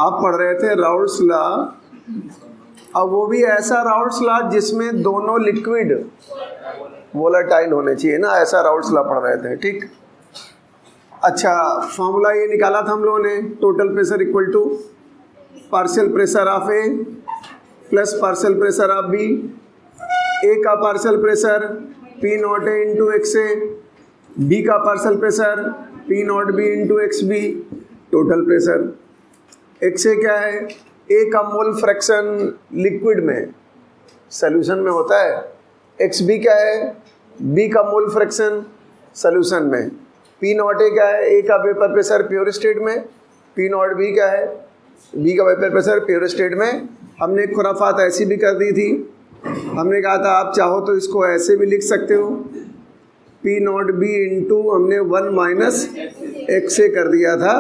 आप पढ़ रहे थे राउल्ट्स लॉ, अब वो भी ऐसा राउल्ट्स लॉ जिसमें दोनों लिक्विड वोलेटाइल होने चाहिए ना, ऐसा राउल्ट्स लॉ पढ़ रहे थे। ठीक, अच्छा फॉर्मूला ये निकाला था हम लोगों ने, total pressure equal to partial pressure of A plus partial pressure of B. A का partial pressure P not A into x A, B का partial pressure P not B into x B, total pressure. X A क्या है, A का mole fraction liquid में solution में होता है, x B क्या है, बी का मोल फ्रैक्शन सॉल्यूशन में। पी नॉट ए क्या है, ए का वेपर प्रेशर प्योर स्टेट में, पी नॉट बी क्या है, बी का वेपर प्रेशर प्योर स्टेट में। हमने एक खुराफात ऐसी भी कर दी थी, हमने कहा था आप चाहो तो इसको ऐसे भी लिख सकते हो, पी नॉट बी इंटू हमने 1 माइनस एक्स ए कर दिया था,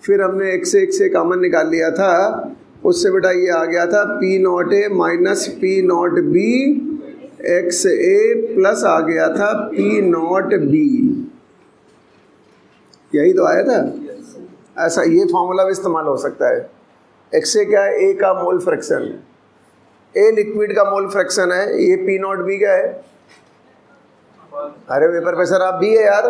फिर हमने एक्स ए कॉमन निकाल लिया था, उससे बेटा ये आ गया था P not A minus P not B x A plus आ गया था पी नॉट बी, यही तो आया था। ऐसा ये फॉर्मूला भी इस्तेमाल हो सकता है। एक्स ए क्या है, ए का मोल फ्रैक्शन, ए लिक्विड का मोल फ्रैक्शन है, ये पी नॉट बी क्या है, अरे वेपर प्रेशर आप बी है यार,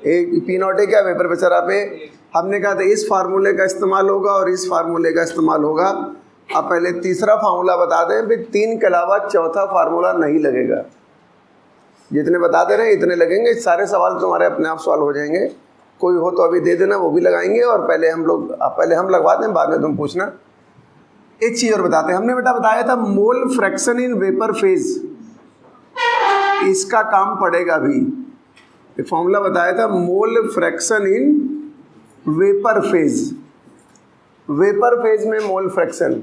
ए पी नॉट ए क्या है, वेपर प्रेशर आप ए। हमने कहा था इस फार्मूले का इस्तेमाल होगा और इस फार्मूले का इस्तेमाल होगा। आप पहले तीसरा फार्मूला बता दें, फिर 3 के अलावा चौथा फार्मूला नहीं लगेगा। जितने बता दे रहे हैं इतने लगेंगे, सारे सवाल तुम्हारे अपने आप सॉल्व हो जाएंगे। कोई हो तो अभी दे देना, वो भी लगाएंगे, और पहले हम लगवा दें, बाद में तुम पूछना। एक चीज़ और बताते हैं, हमने बेटा बताया था मोल फ्रैक्शन इन वेपर फेज, इसका काम पड़ेगा भी। एक फॉर्मूला बताया था मोल fraction in vapour phase, vapour phase में मोल फ्रैक्शन।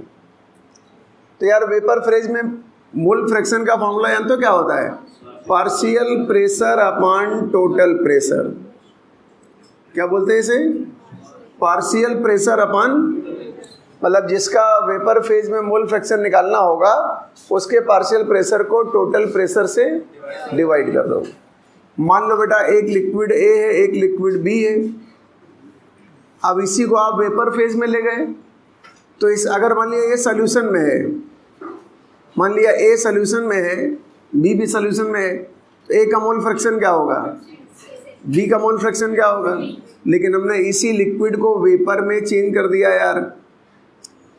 तो यार वेपर फेज में मोल फ्रैक्शन का फॉर्मूला जानते हो क्या होता है, partial pressure upon total pressure. क्या बोलते हैं इसे, पार्शियल प्रेशर अपॉन, मतलब जिसका वेपर फेज में मोल फ्रैक्शन निकालना होगा उसके पार्शियल प्रेशर को टोटल प्रेशर से डिवाइड कर दो। मान लो बेटा एक लिक्विड ए है, एक लिक्विड बी है, अब इसी को आप वेपर फेज में ले गए, तो इस अगर मान लिया ये सॉल्यूशन में है, मान लिया ए सॉल्यूशन में है, बी भी सॉल्यूशन में है, तो ए का मोल फ्रैक्शन क्या होगा, बी का मोल फ्रैक्शन क्या होगा। लेकिन हमने इसी लिक्विड को वेपर में चेंज कर दिया यार।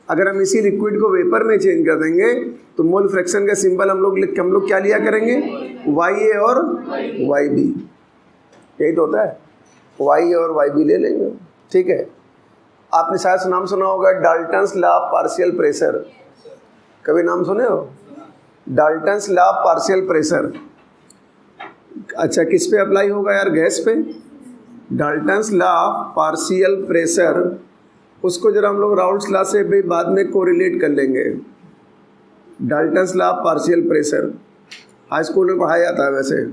अगर हम इसी लिक्विड को वेपर में चेंज कर देंगे तो मोल फ्रैक्शन का सिंबल हम लोग क्या लिया करेंगे, वाई ए और वाई बी, यही तो होता है, वाई ए और वाई बी ले लेंगे। ठीक है, आपने शायद नाम सुना होगा Dalton's law of partial pressure, कभी नाम सुने हो, Dalton's law of partial pressure. अच्छा किस पे अप्लाई होगा यार, गैस पे, Dalton's law of partial pressure, उसको जरा हम लोग राउल्ट्स लॉ से भी बाद में कोरिलेट कर लेंगे। Dalton's law of partial pressure high school में पढ़ाया जाता है वैसे,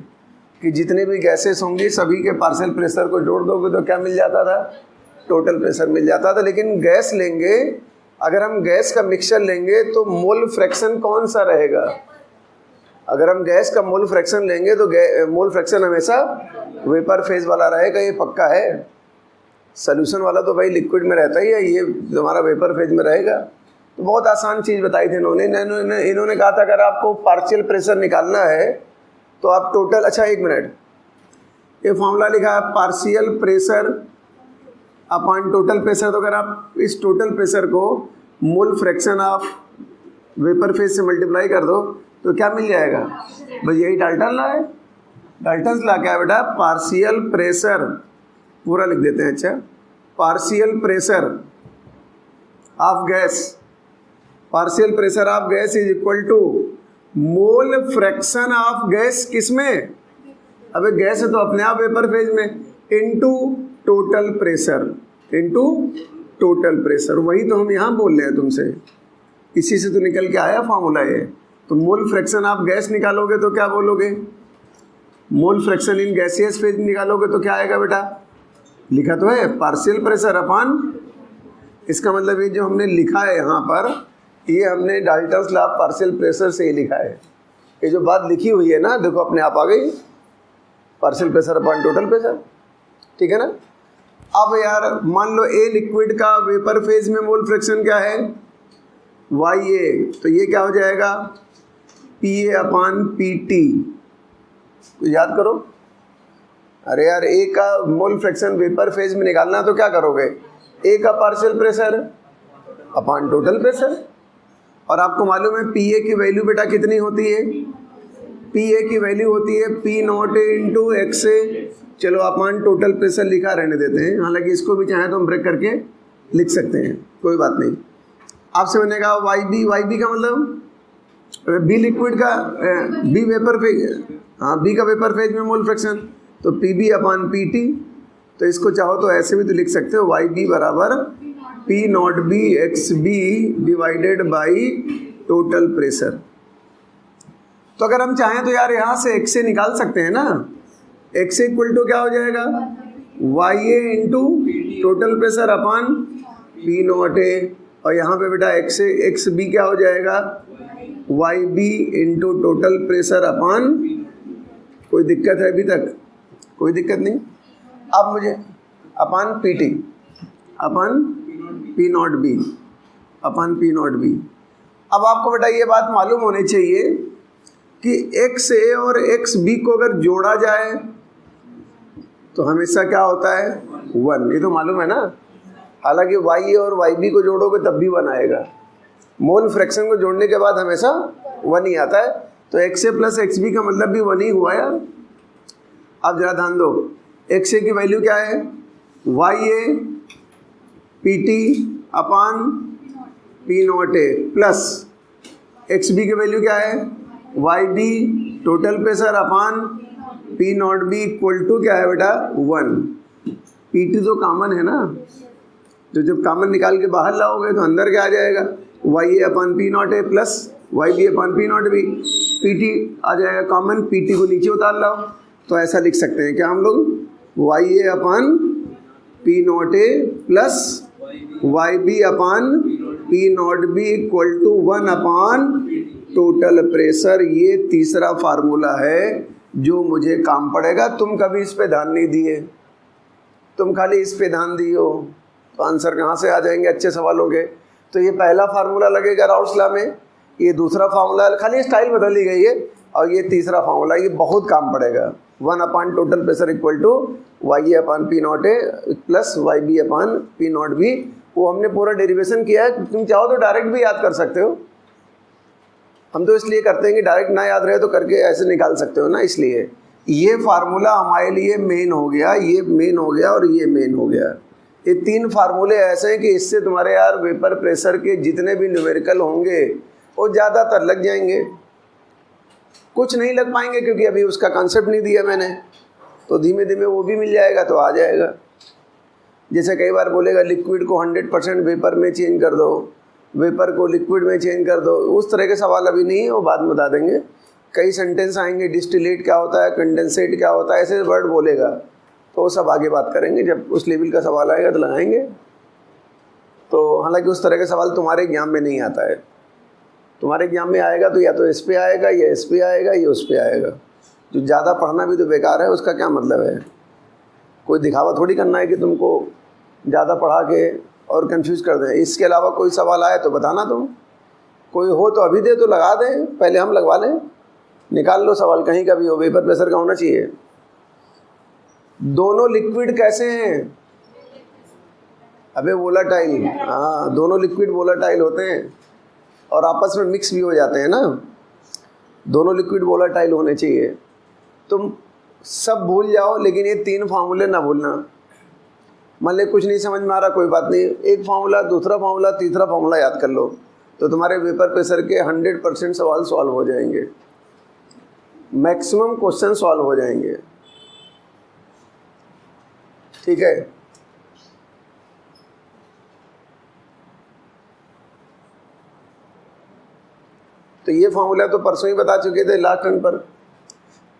कि जितने भी गैसेस होंगी सभी के पार्शियल प्रेशर को जोड़ दोगे तो क्या मिल जाता था, टोटल प्रेशर मिल जाता था। लेकिन गैस लेंगे, अगर हम गैस का मिक्सचर लेंगे तो मोल फ्रैक्शन कौन सा रहेगा, अगर हम गैस का मोल फ्रैक्शन लेंगे तो मोल फ्रैक्शन हमेशा वेपर फेज वाला रहेगा, ये पक्का है। सॉल्यूशन वाला तो भाई लिक्विड में रहता ही है, ये तुम्हारा वेपर फेज में रहेगा। तो बहुत आसान चीज़ बताई थी इन्होंने कहा था अगर आपको पार्शियल प्रेशर निकालना है तो आप टोटल, अच्छा एक मिनट, ये फॉर्मूला लिखा है partial pressure upon total pressure. तो अगर आप इस टोटल प्रेशर को मोल फ्रैक्शन ऑफ वेपर फेज से मल्टीप्लाई कर दो तो क्या मिल जाएगा, बस यही डाल्टन लॉ है। डाल्टन लॉ क्या है बेटा, पार्शियल प्रेशर, पूरा लिख देते हैं, अच्छा partial pressure of gas, partial pressure of gas is equal to mole fraction of gas, किसमें, अबे गैस है तो अपने आप वेपर फेज में, into total pressure, into total pressure. वही तो हम यहाँ बोल रहे हैं तुमसे, इसी से तो निकल के आया फॉर्मूला ये। तो मोल फ्रैक्शन ऑफ गैस निकालोगे तो क्या बोलोगे, मोल फ्रैक्शन इन गैसियस फेज निकालोगे तो क्या आएगा बेटा, लिखा तो है पार्शियल प्रेशर अपॉन, इसका मतलब ये जो हमने लिखा है यहाँ पर, ये हमने Dalton's law of partial pressure से ही लिखा है। ये जो बात लिखी हुई है ना, देखो अपने आप आ गई, partial pressure upon total pressure, ठीक है ना। अब यार मान लो ए लिक्विड का वेपर फेज में मोल फ्रैक्शन क्या है, YA, तो ये क्या हो जाएगा, PA/PT। याद करो, अरे यार ए का मोल फ्रैक्शन वेपर फेज में निकालना तो क्या करोगे, ए का partial pressure upon total pressure. और आपको मालूम है PA की वैल्यू बेटा कितनी होती है, PA की वैल्यू होती है P0 इंटू XA, चलो अपॉन टोटल प्रेशर लिखा रहने देते हैं, हालांकि इसको भी चाहे तो हम ब्रेक करके लिख सकते हैं, कोई बात नहीं। आपसे मैंने कहा YB का मतलब B लिक्विड का B वेपर फेज, हाँ B का वेपर फेज में मोल फ्रैक्शन, तो PB/PT। तो इसको चाहो तो ऐसे भी तो लिख सकते हो, YB बराबर P0B XB divided by total pressure. तो अगर हम चाहें तो यार यहाँ से XA निकाल सकते हैं ना, XA इक्वल टू क्या हो जाएगा, YA into total pressure upon P0A, और यहाँ पे बेटा XB क्या हो जाएगा, YB into total pressure upon, कोई दिक्कत है अभी तक, कोई दिक्कत नहीं। अब मुझे upon PT upon P0B upon P0B। अब आपको बेटा ये बात मालूम होनी चाहिए कि XA और XB को अगर जोड़ा जाए तो हमेशा क्या होता है, 1, ये तो मालूम है ना। हालांकि YA और YB को जोड़ोगे तब भी 1 आएगा, मोल फ्रैक्शन को जोड़ने के बाद हमेशा 1 ही आता है, तो XA प्लस XB का मतलब भी 1 ही हुआ यार। अब जरा ध्यान दो, XA की वैल्यू क्या है, YA PT upon P0A plus XB की वैल्यू क्या है, YB total pressure upon P0B equal to क्या है बेटा, 1। PT तो कॉमन है ना, तो जब कॉमन निकाल के बाहर लाओगे तो अंदर क्या आ जाएगा, YA upon P0A plus YB upon P0B, PT आ जाएगा कॉमन, PT को नीचे उतार लाओ, तो ऐसा लिख सकते हैं क्या हम लोग, YA upon P0A plus YB upon P0B equal to 1 upon total pressure. ये तीसरा फार्मूला है जो मुझे काम पड़ेगा। तुम कभी इस पे ध्यान नहीं दिए, तुम खाली इस पे ध्यान दिए हो, तो आंसर कहाँ से आ जाएंगे अच्छे सवालों के। तो ये पहला फार्मूला लगेगा राउल्स लॉ में, ये दूसरा फार्मूला, खाली स्टाइल बदली गई है, और ये तीसरा फार्मूला, ये बहुत काम पड़ेगा। 1 upon total pressure equal to YA upon P0A plus YB upon P0B। वो हमने पूरा डेरिवेशन किया है, तुम चाहो तो डायरेक्ट भी याद कर सकते हो, हम तो इसलिए करते हैं कि डायरेक्ट ना याद रहे तो करके ऐसे निकाल सकते हो ना, इसलिए ये फार्मूला हमारे लिए मेन हो गया, ये मेन हो गया और ये मेन हो गया। ये 3 फार्मूले ऐसे हैं कि इससे तुम्हारे यार वेपर प्रेशर के जितने भी न्यूमेरिकल होंगे वो ज़्यादातर लग जाएंगे, कुछ नहीं लग पाएंगे क्योंकि अभी उसका कॉन्सेप्ट नहीं दिया मैंने, तो धीमे धीमे वो भी मिल जाएगा तो आ जाएगा। जैसे कई बार बोलेगा लिक्विड को 100% वेपर में चेंज कर दो, वेपर को लिक्विड में चेंज कर दो, उस तरह के सवाल अभी नहीं है, वो बाद में बता देंगे। कई सेंटेंस आएंगे, डिस्टिलेट क्या होता है, कंडेंसेट क्या होता है, ऐसे वर्ड बोलेगा, तो वो सब आगे बात करेंगे, जब उस लेवल का सवाल आएगा तो लगाएंगे। तो हालांकि उस तरह के सवाल तुम्हारे एग्जाम में नहीं आता है, तुम्हारे एग्जाम में आएगा तो या तो इस पे आएगा या इस पे आएगा या उस पे आएगा। जो ज़्यादा पढ़ना भी तो बेकार है, उसका क्या मतलब है, कोई दिखावा थोड़ी करना है कि तुमको ज़्यादा पढ़ा के और कंफ्यूज कर दें। इसके अलावा कोई सवाल आए तो बताना, तुम कोई हो तो अभी दे तो लगा दें, पहले हम लगवा लें, निकाल लो सवाल कहीं का भी हो, वेपर प्रेशर का होना चाहिए। दोनों लिक्विड कैसे हैं, अबे वोलाटाइल, हाँ दोनों लिक्विड वोलाटाइल होते हैं और आपस में मिक्स भी हो जाते हैं ना, दोनों लिक्विड वोलाटाइल होने चाहिए। तुम सब भूल जाओ लेकिन ये 3 फार्मूले ना भूलना। मान ले कुछ नहीं समझ में आ रहा, कोई बात नहीं, एक फार्मूला, दूसरा फार्मूला, तीसरा फार्मूला याद कर लो, तो तुम्हारे वेपर प्रेशर के 100% सवाल सॉल्व हो जाएंगे, मैक्सिमम क्वेश्चन सॉल्व हो जाएंगे, ठीक है। तो ये फार्मूला तो परसों ही बता चुके थे लास्ट टर्न पर,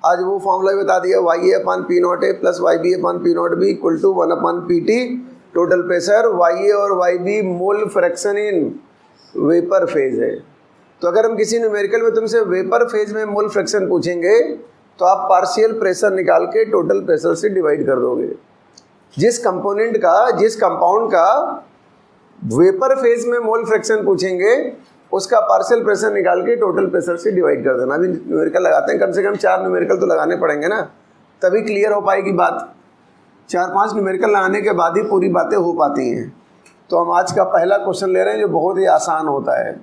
आज वो फार्मूला बता दिया, YA upon P0A plus YB upon P0B equal to 1 upon PT total pressure. YA और YB mole fraction in vapour phase है। तो अगर हम किसी न्यूमेरिकल में तुमसे वेपर फेज में मोल फ्रैक्शन पूछेंगे तो आप पार्शियल प्रेशर निकाल के टोटल प्रेशर से डिवाइड कर दोगे। जिस कंपाउंड का वेपर फेज में मोल फ्रैक्शन पूछेंगे उसका पार्शियल प्रेशर निकाल के टोटल प्रेशर से डिवाइड कर देना। अभी न्यूमेरिकल लगाते हैं, कम से कम 4 न्यूमेरिकल तो लगाने पड़ेंगे ना, तभी क्लियर हो पाएगी बात। 4-5 न्यूमेरिकल लगाने के बाद ही पूरी बातें हो पाती हैं। तो हम आज का पहला क्वेश्चन ले रहे हैं जो बहुत ही आसान होता है,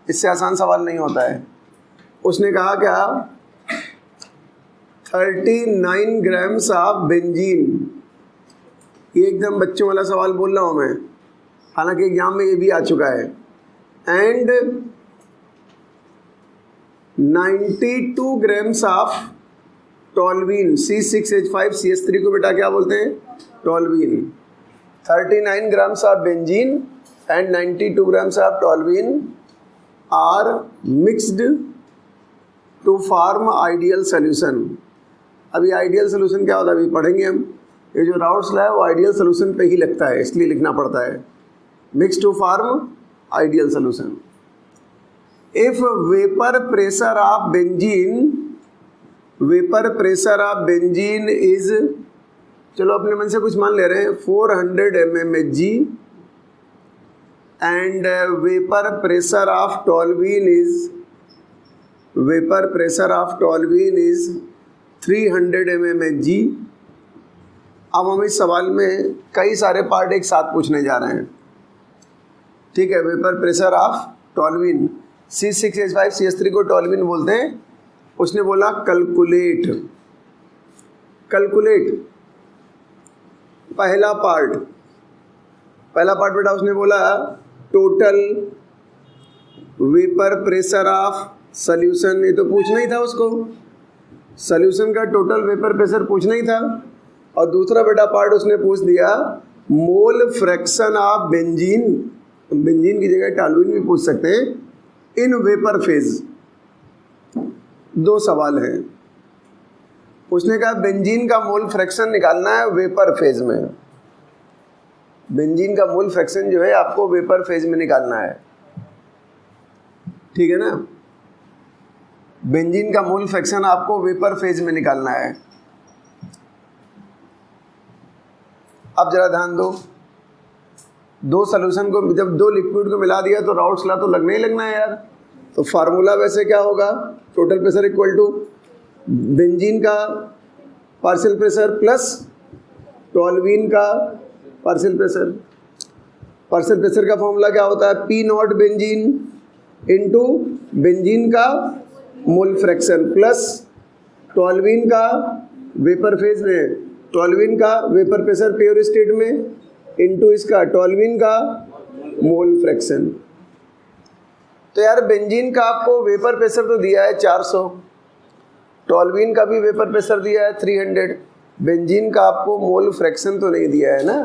इससे आसान सवाल नहीं होता है। उसने कहा क्या 39 ग्राम्स ऑफ बेंजीन, ये एकदम बच्चों वाला सवाल बोल रहा हूँ मैं, हालांकि एग्जाम में ये भी आ चुका है। And 92 grams of toluene C6H5CH3 को बेटा क्या बोलते हैं, toluene. 39 grams of benzene and 92 grams of toluene are mixed to form ideal solution. अभी आइडियल सोल्यूशन क्या होता है अभी पढ़ेंगे हम। ये जो राउट्स ला है वो आइडियल सोल्यूशन पे ही लगता है, इसलिए लिखना पड़ता है mix to form ideal solution. If vapour pressure of benzene is, चलो अपने मन से कुछ मान ले रहे हैं, 400 mmHg and vapour pressure of toluene is 300 mmHg। अब हम इस सवाल में कई सारे पार्ट एक साथ पूछने जा रहे हैं, ठीक है। Vapour pressure of toluene, C6H5CH3 को टोल्यूइन बोलते हैं। उसने बोला कैलकुलेट पहला पार्ट बेटा उसने बोला total vapour pressure of solution, ये तो पूछना ही था उसको, सॉल्यूशन का टोटल वेपर प्रेशर पूछना ही था। और दूसरा बेटा पार्ट उसने पूछ दिया मोल फ्रैक्शन ऑफ बेंजीन की जगह टोल्यूइन भी पूछ सकते हैं, इन वेपर फेज। 2 सवाल हैं। उसने कहा बेंजीन का मोल फ्रैक्शन निकालना है वेपर फेज में। बेंजीन का मोल फ्रैक्शन जो है आपको वेपर फेज में निकालना है, ठीक है ना। बेंजीन का मोल फ्रैक्शन आपको वेपर फेज में निकालना है। अब जरा ध्यान दो, 2 सॉल्यूशन को जब 2 लिक्विड को मिला दिया तो राउट्स ला तो लगना ही लगना है यार। तो फार्मूला वैसे क्या होगा, total pressure equal to benzene का पार्शियल प्रेशर प्लस टोल्यूइन का पार्शियल प्रेशर। पार्शियल प्रेशर का फॉर्मूला क्या होता है, P0 बेंजीन इंटू बेंजीन का मोल फ्रैक्शन प्लस टोल्यूइन का वेपर फेज में, टोल्यूइन का वेपर प्रेशर प्योर स्टेट में इंटू इसका टोल्यूइन का मोल फ्रैक्शन। तो यार बेंजीन का आपको वेपर प्रेशर तो दिया है 400, टोल्यूइन का भी वेपर प्रेशर दिया है 300, बेंजीन का आपको मोल फ्रैक्शन तो नहीं दिया है ना।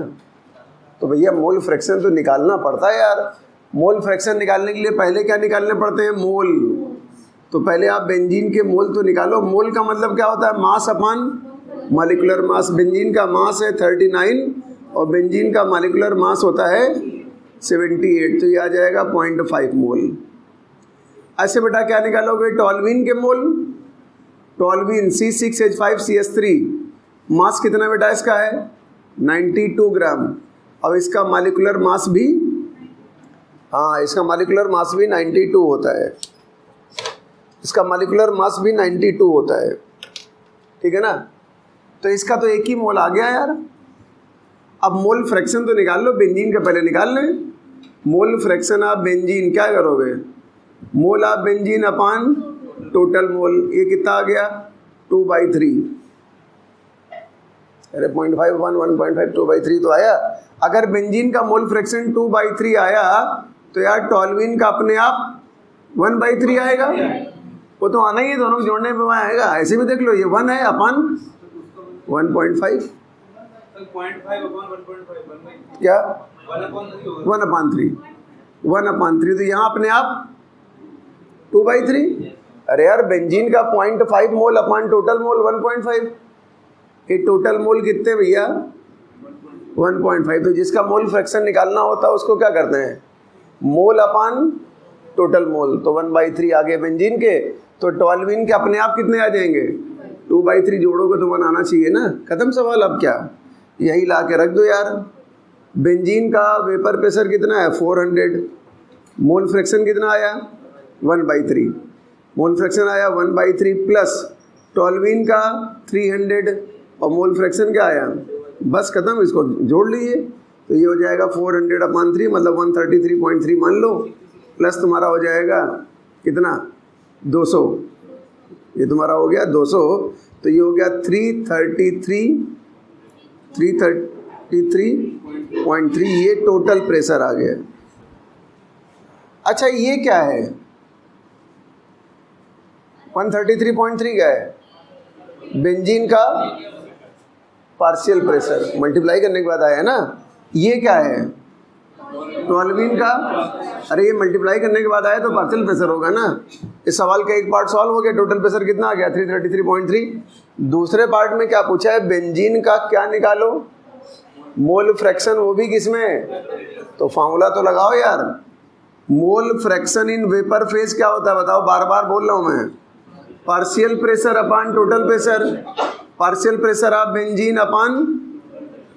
तो भैया मोल फ्रैक्शन तो निकालना पड़ता है यार। मोल फ्रैक्शन निकालने के लिए पहले क्या निकालने पड़ते हैं, मोल। तो पहले आप बेंजीन के मोल तो निकालो। मोल का मतलब क्या होता है, mass upon molecular mass. Benzene का मास है 39 और बेंजीन का मॉलिक्यूलर मास होता है 78, तो ये आ जाएगा 0.5 मोल। ऐसे बेटा क्या निकालोगे, टोल्यूइन के मोल, टोल्यूइन C6H5CH3 मास कितना बेटा इसका है 92 ग्राम, और इसका मॉलिक्यूलर मास भी, हाँ इसका मॉलिक्यूलर मास भी 92 होता है, इसका मॉलिक्यूलर मास भी 92 होता है, ठीक है ना। तो इसका तो एक ही मोल आ गया यार। अब मोल फ्रैक्शन तो निकाल लो, बेंजीन का पहले निकाल लें। मोल फ्रैक्शन ऑफ बेंजीन क्या करोगे, mole of benzene upon total mole, ये कितना आ गया 2/3। अरे 0.5 1 1.5 2/3 तो आया। अगर बेंजीन का मोल फ्रैक्शन 2/3 आया तो यार टोल्यूइन का अपने आप 1/3 आएगा। वो तो आना ही है, दोनों जोड़ने पे वहाँ आएगा। ऐसे भी देख लो, ये 1 है अपन 1.5, क्या 1/3 तो यहाँ अपने आप 2/3। अरे यार बेंजीन का 0.5 मोल अपन टोटल मोल 1.5, ये टोटल मोल कितने भैया 1.5। तो जिसका मोल फ्रैक्शन निकालना होता है उसको क्या करते हैं, मोल अपन टोटल मोल। तो 1/3 आ गए बेंजीन के, तो टोल्यूइन के अपने आप कितने आ जाएंगे 2/3, जोड़ोगे तो 1 आना चाहिए ना। खत्म सवाल। अब क्या, यही ला के रख दो यार। बेंजीन का वेपर प्रेशर कितना है 400, मोल फ्रैक्शन कितना आया 1/3, मोल फ्रैक्शन आया 1/3 प्लस टॉल्यूइन का 300 और मोल फ्रैक्शन क्या आया, बस खत्म, इसको जोड़ लीजिए तो ये हो जाएगा 400/3 मतलब 133.3 मान लो, प्लस तुम्हारा हो जाएगा कितना 200, ये तुम्हारा हो गया 200, तो ये हो गया 333.3, ये टोटल प्रेशर आ गया। अच्छा ये क्या है 133.3 क्या है, बेंजीन का पार्शियल प्रेशर मल्टीप्लाई करने के बाद आया है ना। ये क्या है टॉल्यूइन का, अरे ये मल्टीप्लाई करने के बाद आया तो पार्शियल प्रेशर होगा ना। इस सवाल का एक पार्ट सॉल्व हो गया, टोटल प्रेशर कितना आ गया 333.3। दूसरे पार्ट में क्या पूछा है, बेंजीन का क्या निकालो, मोल फ्रैक्शन, वो भी किसमें, तो फार्मूला तो लगाओ यार। मोल फ्रैक्शन इन वेपर फेज क्या होता है बताओ, बार बार बोल रहा हूँ मैं, partial pressure upon total pressure, partial pressure of benzene upon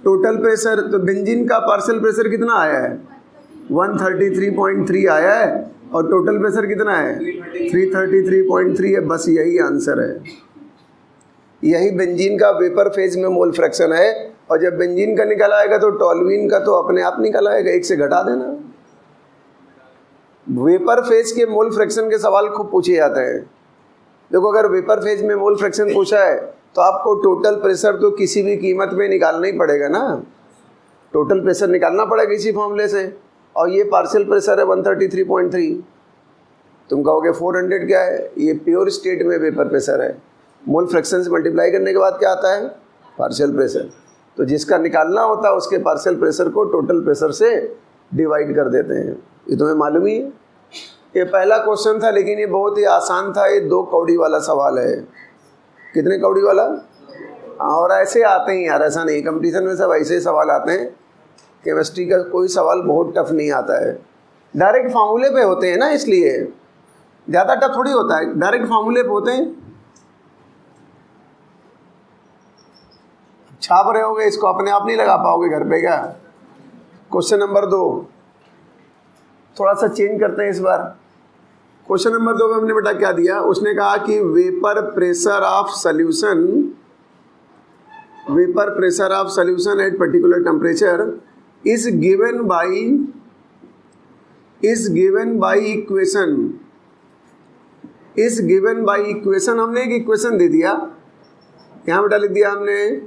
total pressure. तो बेंजीन का पार्शियल प्रेशर कितना आया है 133.3 आया है और टोटल प्रेशर कितना है 333.3 है, बस यही आंसर है। यही बेंजीन का वेपर फेज में मोल फ्रैक्शन है, और जब बेंजीन का निकल आएगा तो टॉल्यूइन का तो अपने आप निकल आएगा, एक से घटा देना। वेपर फेज के मोल फ्रैक्शन के सवाल खूब पूछे जाते हैं। देखो अगर वेपर फेज में मोल फ्रैक्शन पूछा है तो आपको टोटल प्रेशर तो किसी भी कीमत में निकालना ही पड़ेगा ना, टोटल प्रेशर निकालना पड़ेगा इसी फॉर्मूले से, और ये पार्शियल प्रेशर है 133.3। तुम कहोगे 400 क्या है, ये प्योर स्टेट में वेपर प्रेशर है, मोल फ्रैक्शन से मल्टीप्लाई करने के बाद क्या आता है पार्शियल प्रेशर, तो जिसका निकालना होता है उसके पार्शियल प्रेशर को टोटल प्रेशर से डिवाइड कर देते हैं। ये तुम्हें मालूम ही है। ये पहला क्वेश्चन था लेकिन ये बहुत ही आसान था, ये 2 कौड़ी वाला सवाल है। कितने कौड़ी वाला, और ऐसे आते हैं यार, ऐसा नहीं, कंपटीशन में सब ऐसे ही सवाल आते हैं। केमिस्ट्री का कोई सवाल बहुत टफ नहीं आता है, डायरेक्ट फार्मूले पे होते हैं ना, इसलिए ज़्यादा टफ थोड़ी होता है, डायरेक्ट फार्मूले पे होते हैं। छाप रहे होगे इसको, अपने आप नहीं लगा पाओगे घर पे क्या। क्वेश्चन नंबर 2 थोड़ा सा चेंज करते हैं इस बार। क्वेश्चन नंबर 2 में हमने बेटा क्या दिया, उसने कहा कि vapour pressure of solution, vapour pressure of solution at particular temperature is given by equation, हमने एक इक्वेशन दे दिया, यहाँ बेटा लिख दिया हमने,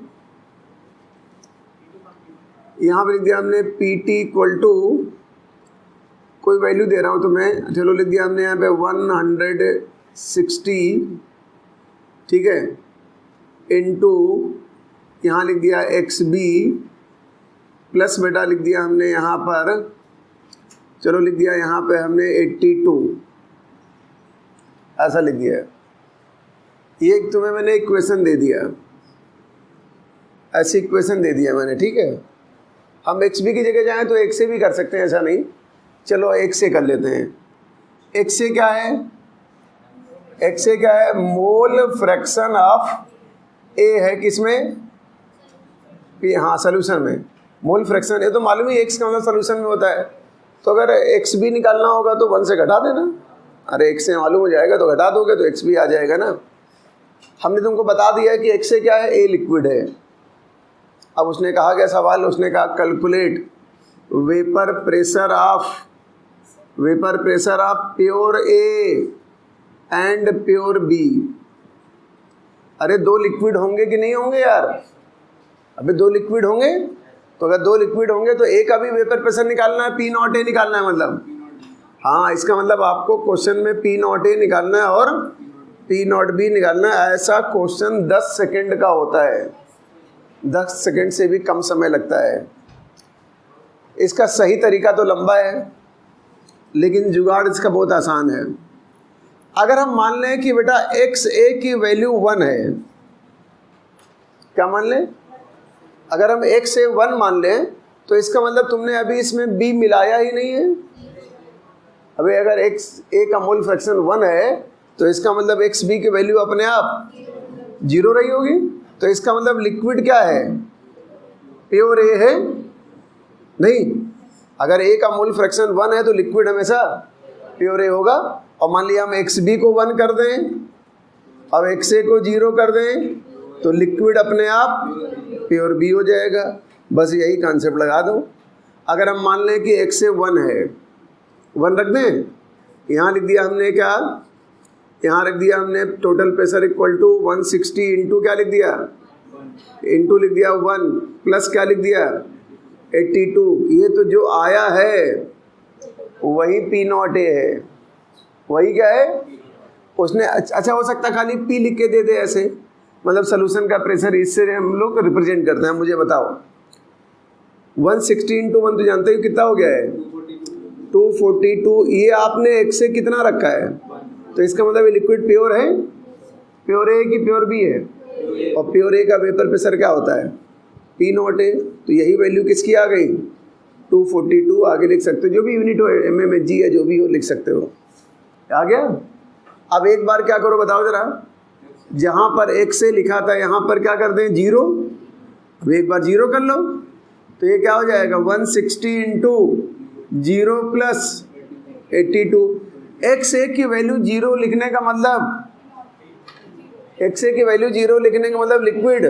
यहाँ पे लिख दिया हमने PT इक्वल टू, कोई वैल्यू दे रहा हूँ तो मैं, चलो लिख दिया हमने यहाँ पे 160, ठीक है, इनटू यहाँ लिख दिया XB प्लस बेटा लिख दिया हमने यहाँ पर, चलो लिख दिया यहाँ पे हमने 82, ऐसा लिख दिया। ये तुम्हें मैंने इक्वेशन दे दिया, ऐसी इक्वेशन दे दिया मैंने, ठीक है। हम XB की जगह जाएं तो X से भी कर सकते हैं, ऐसा नहीं, चलो X से कर लेते हैं। X से क्या है, X से क्या है, मोल फ्रैक्शन ऑफ A है किसमें, हाँ सॉल्यूशन में, मोल फ्रैक्शन है तो मालूम ही X का मतलब सॉल्यूशन में होता है, तो अगर XB निकालना होगा तो 1 से घटा देना, अरे X से मालूम हो जाएगा तो घटा दोगे तो XB आ जाएगा ना। हमने तुमको बता दिया है कि X से क्या है, A लिक्विड है। अब उसने कहा क्या सवाल, उसने कहा calculate vapour pressure of pure A and pure B। अरे 2 लिक्विड होंगे कि नहीं होंगे यार, अबे 2 लिक्विड होंगे, तो अगर 2 लिक्विड होंगे तो A का भी वेपर प्रेशर निकालना है, P0A निकालना है, मतलब हाँ, इसका मतलब आपको क्वेश्चन में P0A निकालना है और P0B निकालना है। ऐसा क्वेश्चन 10 सेकंड का होता है, 10 सेकंड से भी कम समय लगता है। इसका सही तरीका तो लंबा है लेकिन जुगाड़ इसका बहुत आसान है। अगर हम मान लें कि बेटा XA की वैल्यू 1 है, क्या मान लें, अगर हम XA 1 मान लें तो इसका मतलब तुमने अभी इसमें B मिलाया ही नहीं है। अभी अगर XA का मोल फ्रैक्शन 1 है तो इसका मतलब XB की वैल्यू अपने आप 0 रही होगी, तो इसका मतलब लिक्विड क्या है, प्योर ए है नहीं। अगर ए का मोल फ्रैक्शन 1 है तो लिक्विड हमेशा प्योर ए होगा। और मान लिया हम एक्स बी को 1 कर दें, अब एक्स ए को 0 कर दें, तो लिक्विड अपने आप प्योर बी हो जाएगा। बस यही कॉन्सेप्ट लगा दो। अगर हम मान लें कि एक्स ए 1 है, 1 रख दें, यहाँ लिख दिया हमने क्या, यहाँ रख दिया हमने total pressure equal to 160 into क्या लिख दिया, इंटू लिख दिया 1 प्लस क्या लिख दिया 82। ये तो जो आया है वही पी नॉट ए है, वही क्या है उसने। अच्छा हो सकता खाली पी लिख के दे दे ऐसे, मतलब सोल्यूशन का प्रेशर इससे हम लोग रिप्रेजेंट करते हैं। मुझे बताओ 160 इंटू 1 तो जानते हो कितना हो गया है 242। ये आपने एक्स से कितना रखा है, तो इसका मतलब ये लिक्विड प्योर है, प्योर है कि प्योर बी है। और प्योर ए का वेपर प्रेशर क्या होता है पी नॉट ए। तो यही वैल्यू किसकी आ गई 242। आगे लिख सकते हो जो भी यूनिट हो, mmHg है जो भी हो लिख सकते हो। आ गया। अब एक बार क्या करो बताओ जरा, जहाँ पर एक्स से लिखा था यहाँ पर क्या कर दें 0। अब एक बार 0 कर लो तो ये क्या हो जाएगा 160 इंटू 0 प्लस 82। एक्स ए की वैल्यू 0 लिखने का मतलब, एक्स ए की वैल्यू 0 लिखने का मतलब लिक्विड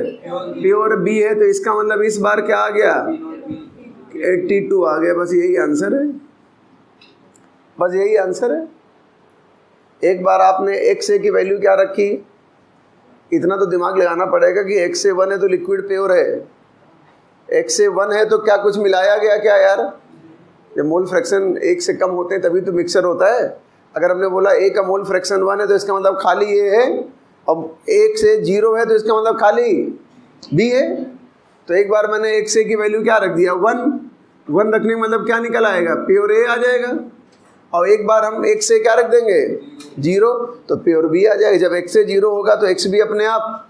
प्योर बी है। तो इसका मतलब इस बार क्या आ गया 82 आ गया। बस यही आंसर है, बस यही आंसर है। एक बार आपने एक्स ए की वैल्यू क्या रखी, इतना तो दिमाग लगाना पड़ेगा कि एक्स ए 1 है तो लिक्विड प्योर है, एक्स ए 1 है तो क्या कुछ मिलाया गया क्या यार। जब मोल फ्रैक्शन 1 से कम होते हैं तभी तो मिक्सर होता है। अगर हमने बोला ए का मोल फ्रैक्शन 1 है तो इसका मतलब खाली ए है, अब 1 से 0 है तो इसका मतलब खाली बी है। तो एक बार मैंने एक्स ए की वैल्यू क्या रख दिया 1 रखने का मतलब क्या निकल आएगा प्योर ए आ जाएगा। और एक बार हम एक्स से क्या रख देंगे 0 तो प्योर बी आ जाएगा। जब एक्स से 0 होगा तो एक्स भी अपने आप,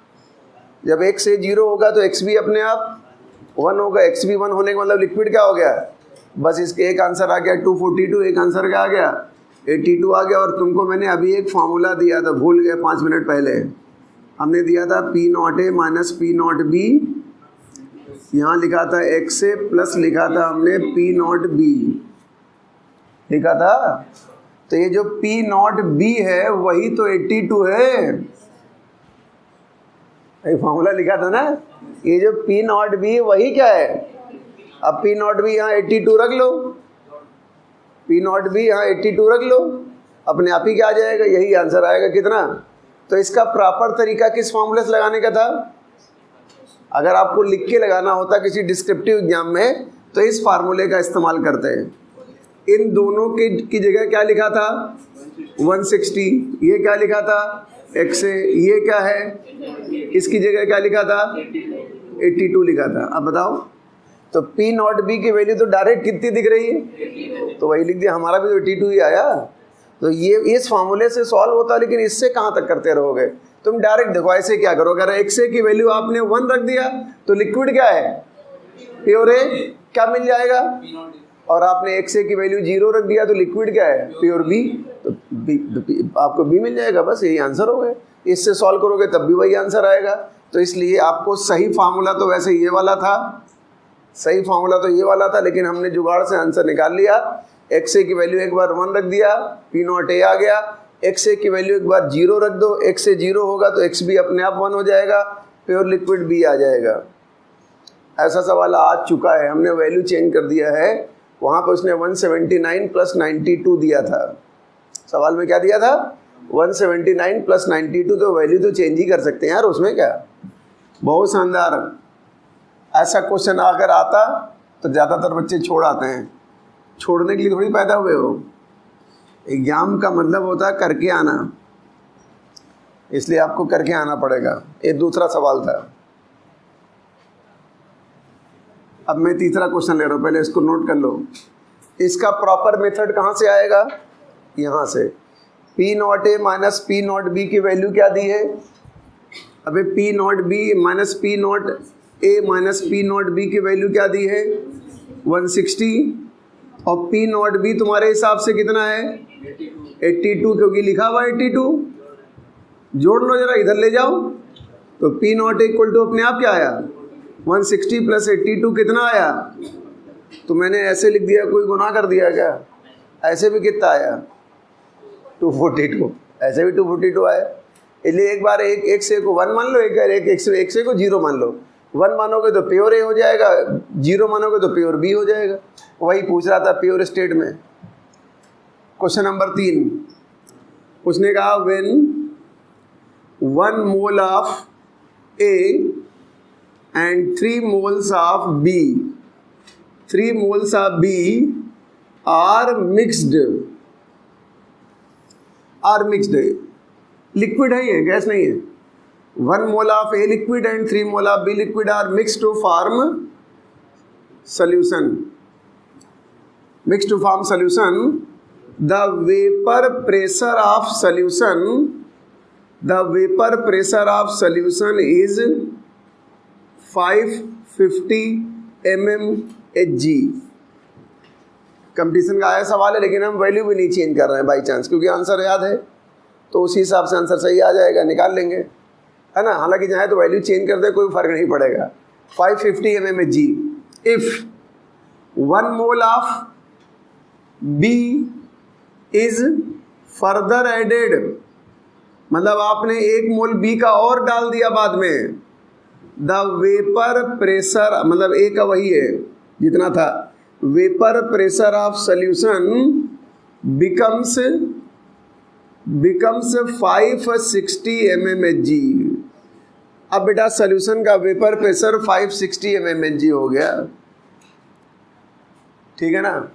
जब एक्स से 0 होगा तो एक्स भी अपने आप 1 होगा। एक्स भी 1 होने का मतलब लिक्विड क्या हो गया। बस इसके एक आंसर आ गया 242, एक आंसर क्या आ गया 82 आ गया। और तुमको मैंने अभी एक फार्मूला दिया था, भूल गए 5 मिनट पहले, हमने दिया था P not A minus P not B. यहाँ लिखा था एक्स ए प्लस लिखा था हमने पी नॉट बी लिखा था। तो ये जो P नॉट B है वही तो 82 है, फॉर्मूला लिखा था ना। ये जो P नॉट B वही क्या है। अब P नॉट B यहाँ 82 रख लो, P नॉट B यहाँ 82 रख लो, अपने आप ही क्या आ जाएगा यही आंसर आएगा कितना। तो इसका प्रॉपर तरीका किस फॉर्मूले से लगाने का था। अगर आपको लिख के लगाना होता किसी डिस्क्रिप्टिव एग्जाम में तो इस फार्मूले का इस्तेमाल करते हैं। इन दोनों की जगह क्या लिखा था 160, ये क्या लिखा था एक्स ए, ये क्या है इसकी जगह क्या लिखा था 82 लिखा था। अब बताओ तो P नॉट B की वैल्यू तो डायरेक्ट कितनी दिख रही है, तो वही लिख दिया, हमारा भी तो 82 ही आया। तो ये इस फार्मूले से सॉल्व होता, लेकिन इससे कहाँ तक करते रहोगे तुम। डायरेक्ट देखो ऐसे क्या करो, अगर एक्स ए की वैल्यू आपने 1 रख दिया तो लिक्विड क्या है प्योर ए, क्या मिल जाएगा। और आपने एक्स ए की वैल्यू 0 रख दिया तो लिक्विड क्या है प्योर बी, तो आपको बी मिल जाएगा। बस यही आंसर हो गए। इससे सॉल्व करोगे तब भी वही आंसर आएगा। तो इसलिए आपको सही फार्मूला तो वैसे ये वाला था, सही फार्मूला तो ये वाला था, लेकिन हमने जुगाड़ से आंसर निकाल लिया। एक्स ए की वैल्यू एक बार 1 रख दिया, पी नॉट ए आ गया। एक्स ए की वैल्यू एक बार 0 रख दो, एक्स से 0 होगा तो एक्स भी अपने आप 1 हो जाएगा, प्योर लिक्विड बी आ जाएगा। ऐसा सवाल आ चुका है, हमने वैल्यू चेंज कर दिया है। वहाँ पर उसने 179 प्लस 92 दिया था, सवाल में क्या दिया था 179 प्लस 92, तो वैल्यू तो चेंज ही कर सकते हैं यार, उसमें क्या। बहुत शानदार। ऐसा क्वेश्चन अगर आता तो ज़्यादातर बच्चे छोड़ आते हैं, छोड़ने के लिए थोड़ी पैदा हुए हो। एग्जाम का मतलब होता है करके आना, इसलिए आपको करके आना पड़ेगा। ये दूसरा सवाल था। अब मैं तीसरा क्वेश्चन ले रहा हूँ, पहले इसको नोट कर लो। इसका प्रॉपर मेथड कहाँ से आएगा, यहाँ से। P not A minus P not B की वैल्यू क्या दी है। अबे P not B minus P not A minus P not B की वैल्यू क्या दी है 160, और पी नॉट बी तुम्हारे हिसाब से कितना है 82, क्योंकि लिखा हुआ 82। जोड़ लो जरा, इधर ले जाओ, तो पी नॉट इक्वल टू अपने आप क्या आया 160 प्लस 82 कितना आया? तो मैंने ऐसे लिख दिया, कोई गुनाह कर दिया क्या? ऐसे भी कितना आया? 242, ऐसे भी 242 आया। इसलिए एक बार एक से को 1 मान लो, एक बार एक से को 0 मान लो। 1 मानोगे तो प्योर ए हो जाएगा, 0 मानोगे तो प्योर बी हो जाएगा। वही पूछ रहा था प्योर स्टेट में। क्वेश्चन नंबर 3, उसने कहा when 1 mole of A and 3 moles of B, 3 moles of B are mixed, liquid है ये, गैस नहीं है। 1 mole of A liquid and 3 mole of B liquid are mixed to form solution, mixed to form solution. The vapor pressure of solution, the vapor pressure of solution is 550 mmHg। Competition का आया सवाल है, लेकिन हम value भी नहीं change कर रहे हैं बाई चांस, क्योंकि आंसर याद है तो उसी हिसाब से आंसर सही आ जाएगा, निकाल लेंगे, है ना। हालांकि चाहे तो वैल्यू चेंज कर दे, कोई फर्क नहीं पड़ेगा। 550 mmHg। If 1 mole of B is further added, मतलब आपने 1 मोल B का और डाल दिया बाद में, द वेपर प्रेशर, मतलब A का वही है जितना था, vapour pressure of solution becomes 560 mmHg। अब बेटा सॉल्यूशन का वेपर प्रेशर 560 mmHg हो गया, ठीक है ना।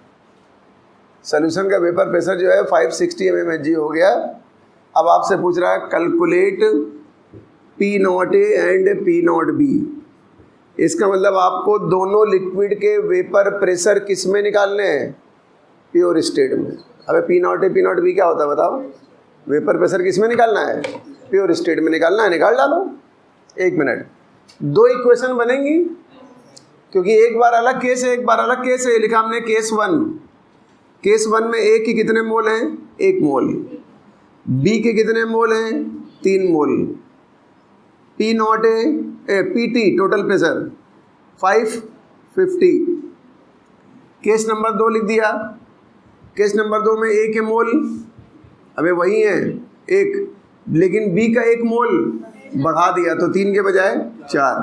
सॉल्यूशन का वेपर प्रेशर जो है 560 mmHg हो गया। अब आपसे पूछ रहा है calculate P0 A and P0 B। इसका मतलब आपको दोनों लिक्विड के वेपर प्रेशर किस में निकालने हैं? प्योर स्टेट में। अबे P0 A P0 B क्या होता है बताओ? वेपर प्रेशर किस में निकालना है? प्योर स्टेट में निकालना है। निकाल डालो, 1 मिनट। 2 इक्वेशन बनेंगी, क्योंकि एक बार अलग केस है, एक बार अलग केस है। लिखा हमने केस 1। केस 1 में A के कितने मोल हैं? 1 मोल। B के कितने मोल हैं? 3 मोल। PT total pressure 550। Case number 2 लिख दिया। केस नंबर 2 में A के मोल अबे वही है 1, लेकिन B का 1 मोल बढ़ा दिया तो 3 के बजाय 4,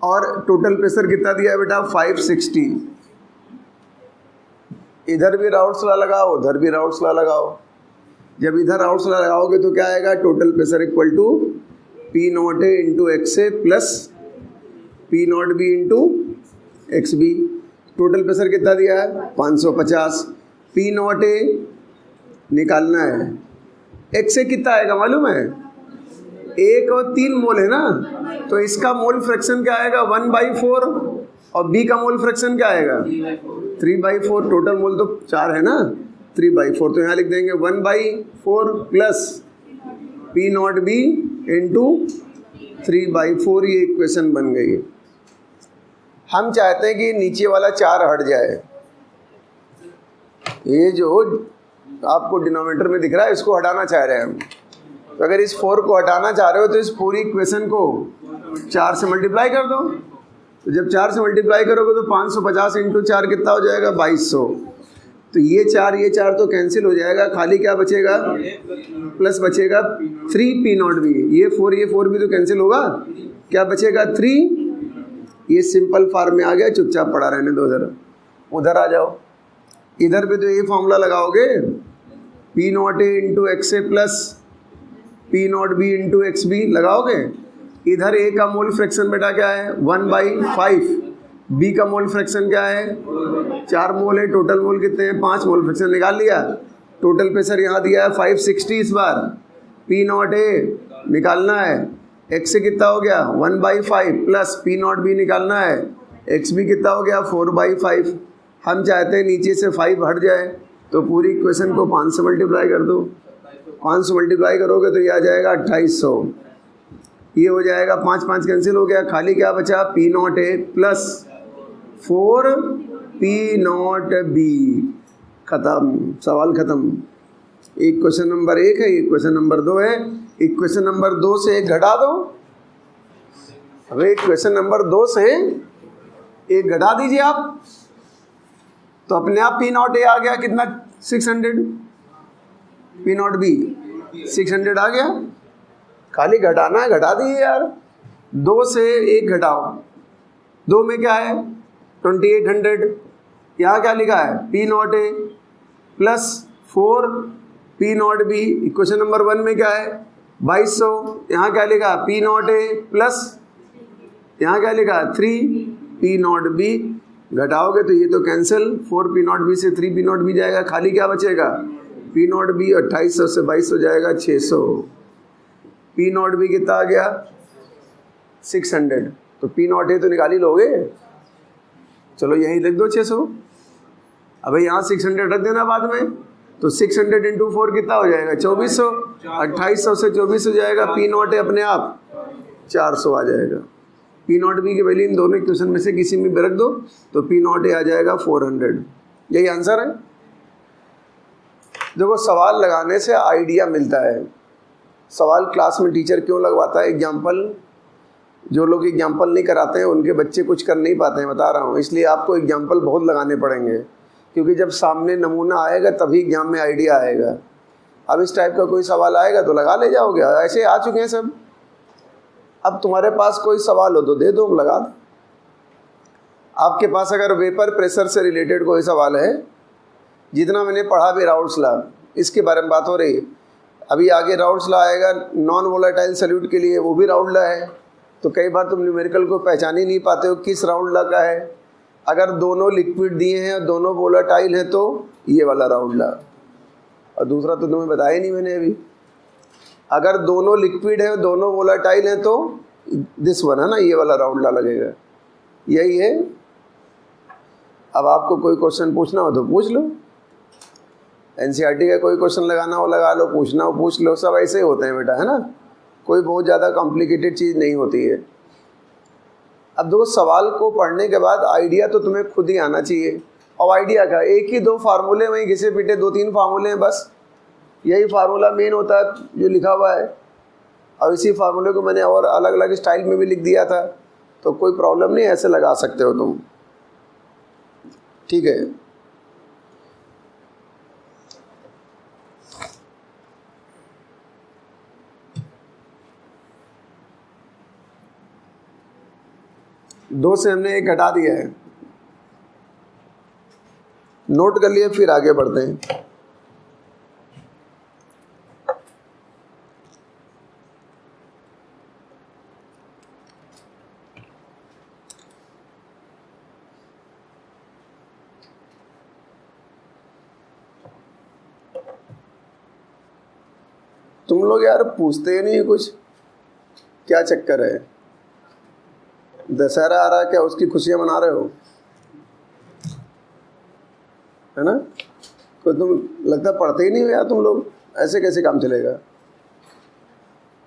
और टोटल प्रेशर कितना दिया बेटा? 560। इधर भी राउट्स लॉ लगाओ, उधर भी राउट्स लॉ लगाओ। जब इधर राउट्स लॉ लगाओगे तो क्या आएगा? Total pressure equal to P0 A into XA plus P0 B into XB। Total pressure कितना दिया है? 550। P0 A निकालना है, XA कितना आएगा मालूम है? 1 और 3 मोल है ना, तो इसका मोल फ्रैक्शन क्या आएगा? 1/4। और B का मोल फ्रैक्शन क्या आएगा? 3/4। टोटल मोल तो 4 है ना, 3/4। तो यहाँ लिख देंगे 1/4 प्लस P0 B इंटू 3/4। ये इक्वेशन बन गई। हम चाहते हैं कि नीचे वाला 4 हट जाए। ये जो आपको डिनोमिनेटर में दिख रहा है इसको हटाना चाह रहे हैं हम। तो अगर इस 4 को हटाना चाह रहे हो तो इस पूरी इक्वेशन को 4 से मल्टीप्लाई कर दो। तो जब 4 से मल्टीप्लाई करोगे तो 550 इंटू 4 कितना हो जाएगा? 2200। तो ये 4 तो कैंसिल हो जाएगा, खाली क्या बचेगा? प्लस बचेगा 3 P0 B। ये 4 भी तो कैंसिल होगा, क्या बचेगा? 3। ये सिंपल फॉर्म में आ गया, चुपचाप पड़ा रहने दो। उधर आ जाओ, इधर भी तो ये फॉर्मूला लगाओगे, P0 A into XA plus P0 B into XB लगाओगे। इधर A का मोल फ्रैक्शन बेटा क्या है? 1/5। B का मोल फ्रैक्शन क्या है? 4 मोल है। टोटल मोल कितने हैं? 5 मोल। फ्रैक्शन निकाल लिया। टोटल प्रेशर यहाँ दिया है 560 इस बार। P0 A निकालना है, XA कितना हो गया? 1/5 प्लस P0 B निकालना है, XB कितना हो गया? 4/5। हम चाहते हैं नीचे से 5 हट जाए, तो पूरी इक्वेशन को 5 से मल्टीप्लाई कर दो। 5 से मल्टीप्लाई करोगे तो ये आ जाएगा 2800। ये हो जाएगा 5 कैंसिल हो गया, खाली क्या बचा? P0 A plus 4 P0 B। खत्म, सवाल खत्म। एक क्वेश्चन नंबर 1 है, एक क्वेश्चन नंबर 2 है। इक्वेशन नंबर 2 से 1 घटा दो, अबे क्वेश्चन नंबर 2 से एक घटा दीजिए आप, तो अपने आप पी नॉट ए आ गया कितना 600, पी नॉट बी 600 आ गया। खाली घटाना है, घटा दीजिए यार। 2 से 1 घटाओ, 2 में क्या है 2800, यहाँ क्या लिखा है P not A plus 4 P not B. Equation number 1 में क्या है 2200, यहाँ क्या लिखा पी नॉट ए प्लस यहाँ क्या लिखा 3 पी नॉट बी। घटाओगे तो ये तो कैंसिल, 4 पी नॉट बी से 3 पी नॉट बी जाएगा, खाली क्या बचेगा पी नॉट बी 2800 से 2200 जाएगा 600। पी नॉट बी कितना आ गया 600, तो पी नॉट ए तो निकाल ही लोगे। चलो यही लिख दो 600। अब यहाँ 600 रख देना बाद में, तो 600 इंटू 4 कितना हो जाएगा 2400, 2800 से 2400 जाएगा, पी नॉट ए अपने आप 400 आ जाएगा। पी नॉट बी की वैल्यू इन दोनों इक्वेशन में से किसी में भी रख दो तो पी नॉट ए आ जाएगा 400। यही आंसर है। देखो सवाल लगाने से आइडिया मिलता है। सवाल क्लास में टीचर क्यों लगवाता है एग्जाम्पल, जो लोग एग्जाम्पल नहीं कराते हैं उनके बच्चे कुछ कर नहीं पाते हैं, बता रहा हूँ। इसलिए आपको एग्जाम्पल बहुत लगाने पड़ेंगे, क्योंकि जब सामने नमूना आएगा तभी एग्जाम में आइडिया आएगा। अब इस टाइप का कोई सवाल आएगा तो लगा ले जाओगे, ऐसे आ चुके हैं सब। अब तुम्हारे पास कोई सवाल हो तो दे दो, हम लगा दो। आपके पास अगर वेपर प्रेशर से रिलेटेड कोई सवाल है, जितना मैंने पढ़ा भी राउल्ट्स लॉ, इसके बारे में बात हो रही है। अभी आगे राउल्ट्स लॉ आएगा नॉन वोलेटाइल सॉल्यूट के लिए, वो भी राउल्ट लॉ है। तो कई बार तुम न्यूमेरिकल को पहचान ही नहीं पाते हो किस राउल्ट लॉ का है। अगर दोनों लिक्विड दिए हैं और दोनों वोलेटाइल हैं तो ये वाला राउल्ट लॉ, और दूसरा तो तुम्हें बताया नहीं मैंने अभी। अगर दोनों लिक्विड है और दोनों वोलेटाइल हैं तो दिस वन है ना, ये वाला राउल्ट लॉ लगेगा। यही है। अब आपको कोई क्वेश्चन पूछना हो तो पूछ लो, एनसीईआरटी का कोई क्वेश्चन लगाना हो लगा लो, पूछना हो पूछ लो, सब ऐसे ही होते हैं बेटा, है ना। कोई बहुत ज़्यादा कॉम्प्लिकेटेड चीज़ नहीं होती है। अब देखो सवाल को पढ़ने के बाद आइडिया तो तुम्हें खुद ही आना चाहिए। और आइडिया का एक ही 2 फार्मूले वहीं घिसे पीटे 2-3 फार्मूले हैं बस, यही फार्मूला मेन होता है जो लिखा हुआ है। और इसी फार्मूले को मैंने और अलग अलग स्टाइल में भी लिख दिया था, तो कोई प्रॉब्लम नहीं, ऐसे लगा सकते हो तुम, ठीक है। दो से हमने एक घटा दिया है, नोट कर लिए, फिर आगे बढ़ते हैं। तुम लोग यार पूछते ही नहीं कुछ, क्या चक्कर है? दशहरा आ रहा है, क्या उसकी खुशियां मना रहे हो, है ना? कोई तुम लगता पढ़ते ही नहीं हो यार तुम लोग, ऐसे कैसे काम चलेगा?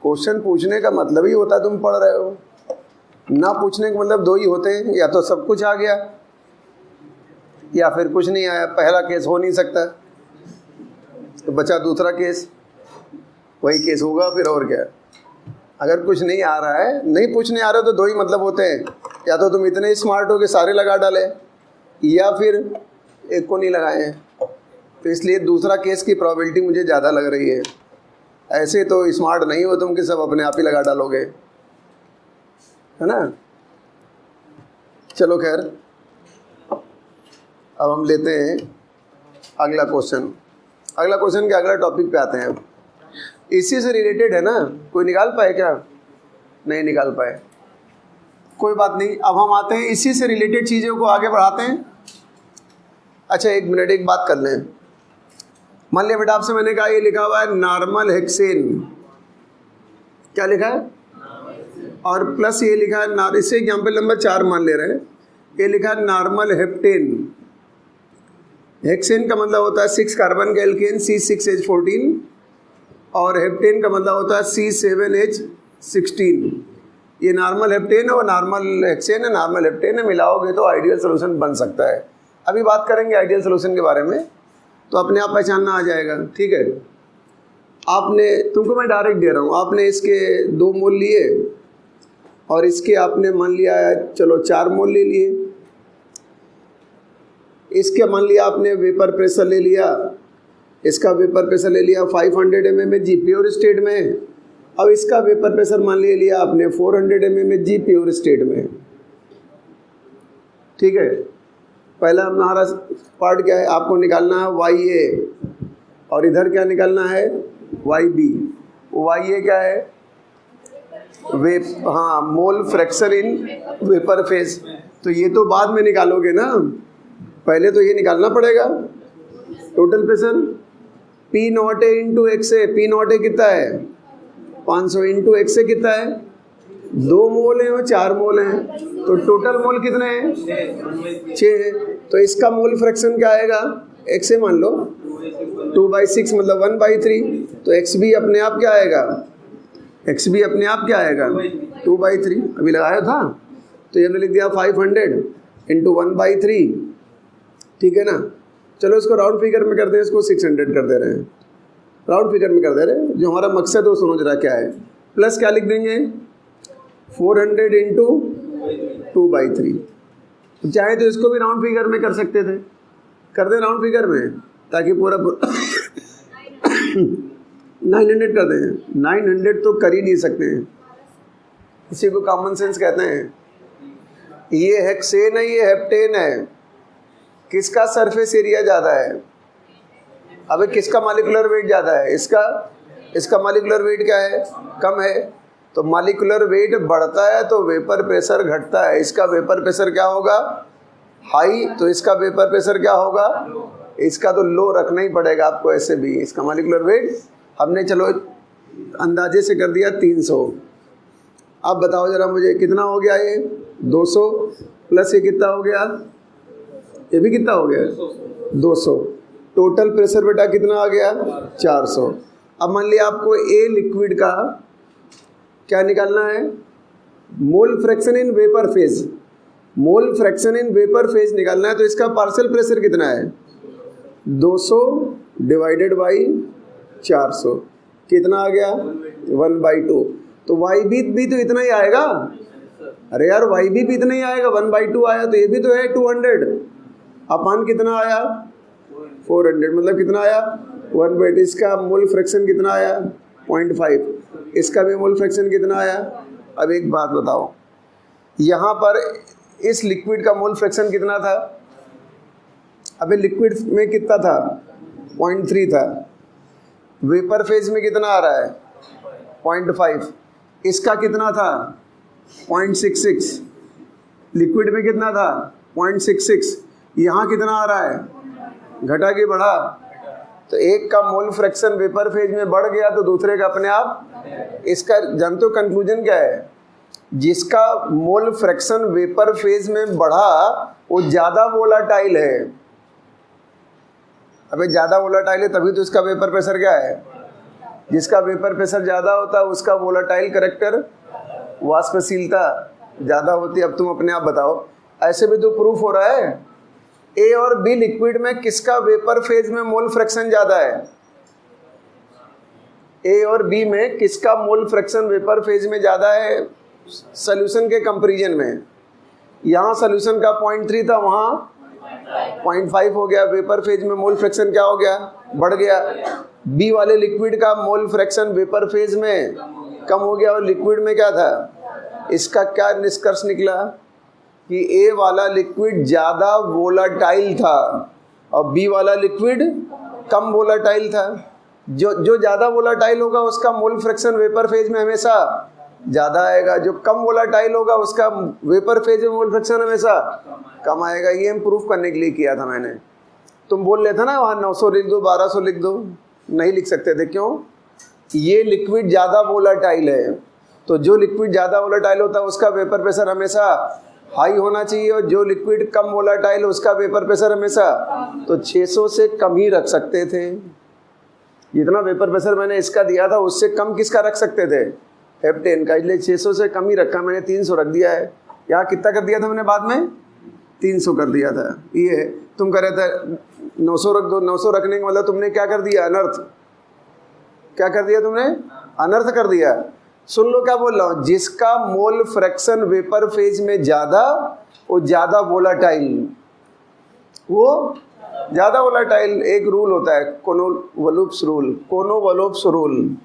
क्वेश्चन पूछने का मतलब ही होता है तुम पढ़ रहे हो, ना पूछने का मतलब 2 ही होते हैं, या तो सब कुछ आ गया या फिर कुछ नहीं आया। पहला केस हो नहीं सकता, तो बचा दूसरा केस, वही केस होगा फिर, और क्या। अगर कुछ नहीं आ रहा है, नहीं पूछने आ रहे हो तो 2 ही मतलब होते हैं, या तो तुम इतने स्मार्ट हो कि सारे लगा डाले, या फिर एक को नहीं लगाए हैं। तो इसलिए दूसरा केस की प्रोबेबिलिटी मुझे ज़्यादा लग रही है। ऐसे तो स्मार्ट नहीं हो तुम कि सब अपने आप ही लगा डालोगे, है ना। चलो खैर, अब हम लेते हैं अगला क्वेश्चन। अगला क्वेश्चन के अगला टॉपिक पे आते हैं। अब इसी से रिलेटेड है ना, कोई निकाल पाए क्या? नहीं निकाल पाए, कोई बात नहीं। अब हम आते हैं इसी से रिलेटेड चीज़ों को आगे बढ़ाते हैं। अच्छा एक मिनट, एक बात कर लें। मान लिया बेटा आपसे मैंने कहा ये लिखा हुआ है नॉर्मल हेक्सेन, क्या लिखा है, और प्लस ये लिखा है, इससे एग्जाम्पल नंबर 4 मान ले रहे हैं, ये लिखा है नॉर्मल हेप्टेन। हेक्सेन का मतलब होता है 6 कार्बन का एल्केन C6H14, और हेप्टेन का मतलब होता है C7H16। ये नॉर्मल हेप्टेन है और नॉर्मल हेक्सेन है, नॉर्मल हेप्टेन है, मिलाओगे तो आइडियल सोल्यूशन बन सकता है। अभी बात करेंगे आइडियल सोल्यूशन के बारे में, तो अपने आप पहचानना आ जाएगा, ठीक है। आपने, तुमको मैं डायरेक्ट दे रहा हूँ, आपने इसके 2 मोल लिए और इसके आपने मान लिया चलो 4 मोल ले लिए, इसके मान लिया आपने वेपर प्रेशर ले लिया, इसका वेपर प्रेशर ले लिया 500 mmHg प्योर स्टेट में। अब इसका वेपर प्रेशर मान लिया आपने 400 mmHg प्योर स्टेट में। ठीक है, पहला हमारा पार्ट क्या है, आपको निकालना है YA और इधर क्या निकालना है YB। YA क्या है, मोल फ्रैक्शन इन वेपर फेज। तो ये तो बाद में निकालोगे ना, पहले तो ये निकालना पड़ेगा। Total pressure P not A into x A, P not a कितना है 500 इंटू एक्स ए कितना है 2 मोल है और 4 मोल हैं, तो टोटल मोल कितने हैं 6 है। तो इसका मोल फ्रैक्शन क्या आएगा, एक्स ए मान लो 2/6 मतलब 1/3, तो एक्स भी अपने आप क्या आएगा, एक्स भी अपने आप क्या आएगा 2/3, अभी लगाया था। तो ये हमने लिख दिया 500 इंटू 1/3, ठीक है ना। चलो इसको राउंड फिगर में करते हैं, इसको 600 कर दे रहे हैं, राउंड फिगर में कर दे रहे हैं। जो हमारा मकसद है वो सुनो जरा क्या है, प्लस क्या लिख देंगे 400 इंटू 2/3। चाहे तो इसको भी राउंड फिगर में कर सकते थे, कर दें राउंड फिगर में ताकि पूरा 900 कर दें। 900 तो कर ही नहीं सकते हैं, इसी को कॉमन सेंस कहते हैं। ये हेक्सेन है, ये हेप्टेन है, किसका सरफेस एरिया ज़्यादा है, अबे किसका मॉलिक्यूलर वेट ज़्यादा है, इसका मॉलिक्यूलर वेट क्या है कम है। तो मॉलिक्यूलर वेट बढ़ता है तो वेपर प्रेशर घटता है, इसका वेपर प्रेशर क्या होगा हाई, तो इसका वेपर प्रेशर क्या होगा, इसका तो लो रखना ही पड़ेगा आपको ऐसे भी। इसका मॉलिक्यूलर वेट हमने चलो अंदाजे से कर दिया 300। अब बताओ जरा मुझे कितना हो गया, ये 200 प्लस ये कितना हो गया, ये भी कितना हो गया 200। टोटल प्रेशर बेटा कितना आ गया 400। अब मान लिया आपको ए लिक्विड का क्या निकालना है, मोल fraction in vapour phase, mole fraction in vapour phase निकालना है। तो इसका पार्शियल प्रेशर कितना है 200 डिवाइडेड बाई 400, कितना आ गया 1/2। तो YB भी तो इतना ही आएगा, अरे यार YB भी इतना ही आएगा, 1/2 आया तो ये भी तो है 200 अपान कितना आया 400, मतलब कितना आया 1/2। इसका मोल फ्रैक्शन कितना आया 0.5, इसका भी मोल फ्रैक्शन कितना आया। अब एक बात बताओ, यहाँ पर इस लिक्विड का मोल फ्रैक्शन कितना था, अबे लिक्विड में कितना था 0.3 था, वेपर फेज में कितना आ रहा है 0.5, इसका कितना था 0.66, लिक्विड में कितना था 0.66, यहाँ कितना आ रहा है घटा कि बढ़ा। तो एक का मोल फ्रैक्शन वेपर फेज में बढ़ गया तो दूसरे का अपने आप, इसका जानते हो कंक्लूजन क्या है, जिसका मोल फ्रैक्शन वेपर फेज में बढ़ा वो ज़्यादा वोलाटाइल है। अबे ज़्यादा वोलाटाइल है तभी तो इसका वेपर प्रेशर क्या है, जिसका वेपर प्रेशर ज़्यादा होता है उसका वोलाटाइल करैक्टर वाष्पशीलता ज़्यादा होती है। अब तुम अपने आप बताओ, ऐसे भी तो प्रूफ हो रहा है ए और बी लिक्विड में किसका वेपर फेज में मोल फ्रैक्शन ज़्यादा है, ए और बी में किसका मोल फ्रैक्शन वेपर फेज में ज़्यादा है सॉल्यूशन के कंपैरिजन में। यहाँ सॉल्यूशन का 0.3 था, वहाँ 0.5 हो गया, वेपर फेज में मोल फ्रैक्शन क्या हो गया बढ़ गया। बी वाले लिक्विड का मोल फ्रैक्शन वेपर फेज में कम हो गया और लिक्विड में क्या था। इसका क्या निष्कर्ष निकला कि ए वाला लिक्विड ज़्यादा वोलाटाइल था और बी वाला लिक्विड कम वोलाटाइल था। जो ज़्यादा वोलाटाइल होगा उसका मोल फ्रैक्शन वेपर फेज में हमेशा ज़्यादा आएगा, जो कम वोलाटाइल होगा उसका वेपर फेज में मोल फ्रैक्शन हमेशा कम आएगा। ये हम प्रूफ करने के लिए किया था मैंने। तुम बोल रहे थे ना वहाँ 900 लिख दो 1200 लिख दो, नहीं लिख सकते थे, क्यों, ये लिक्विड ज़्यादा वोलाटाइल है। तो जो लिक्विड ज़्यादा वोलाटाइल होता है उसका वेपर प्रेशर हमेशा हाई होना चाहिए और जो लिक्विड कम वोलाटाइल है उसका वेपर प्रेशर हमेशा, तो 600 से कम ही रख सकते थे। जितना वेपर प्रेशर मैंने इसका दिया था उससे कम किसका रख सकते थे, हेप्टेन का, इसलिए 600 से कम ही रखा मैंने, 300 रख दिया है। यहाँ कितना कर दिया था मैंने बाद में 300 कर दिया था। ये तुम कह रहे थे 900 रख दो, 900 रखने का मतलब तुमने क्या कर दिया, अनर्थ। क्या कर दिया तुमने, अनर्थ कर दिया। सुन लो क्या बोल रहा हूँ, जिसका मोल फ्रैक्शन वेपर फेज में ज़्यादा, वो ज़्यादा वोलाटाइल, वो ज़्यादा वोलाटाइल। एक रूल होता है कोनोवोल्फ्स रूल, कोनोवोल्फ्स रूल।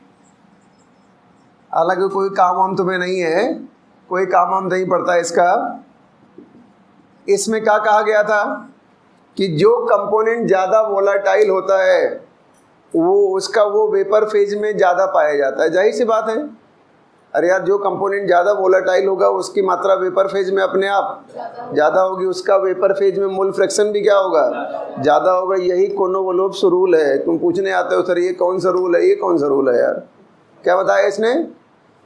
हालांकि कोई काम वाम तुम्हें नहीं है, कोई काम वाम नहीं पड़ता इसका। इसमें क्या कहा गया था कि जो कंपोनेंट ज़्यादा वोलाटाइल होता है वो उसका वो वेपर फेज में ज़्यादा पाया जाता है। जाहिर सी बात है, अरे यार जो कंपोनेंट ज़्यादा वोलाटाइल होगा उसकी मात्रा वेपर फेज में अपने आप ज़्यादा होगी, उसका वेपर फेज में मोल फ्रैक्शन भी क्या होगा, ज़्यादा होगा। यही कोनोवोल्फ्स रूल है। तुम पूछने आते हो सर ये कौन सा रूल है, ये कौन सा रूल है यार, क्या बताया इसने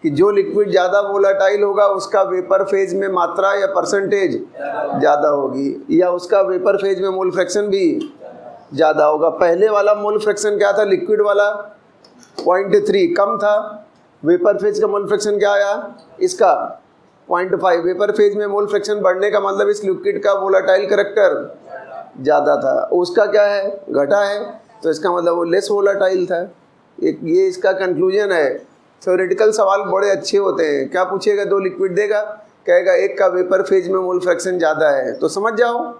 कि जो लिक्विड ज़्यादा वोलाटाइल होगा उसका वेपर फेज में मात्रा या परसेंटेज ज़्यादा होगी, या उसका वेपर फेज में मोल फ्रैक्शन भी ज़्यादा होगा। पहले वाला मोल फ्रैक्शन क्या था, लिक्विड वाला 0.3 कम था, वेपर फेज का मोल फ्रैक्शन क्या आया इसका 0.5। वेपर फेज में मोल फ्रैक्शन बढ़ने का मतलब इस लिक्विड का वोलाटाइल करैक्टर ज़्यादा था, उसका क्या है घटा है, तो इसका मतलब वो लेस वोलाटाइल था। ये इसका कंक्लूजन है। थ्योरेटिकल सवाल बड़े अच्छे होते हैं। क्या पूछेगा, दो लिक्विड देगा, कहेगा एक का वेपर फेज में मोल फ्रैक्शन ज़्यादा है, तो समझ जाओ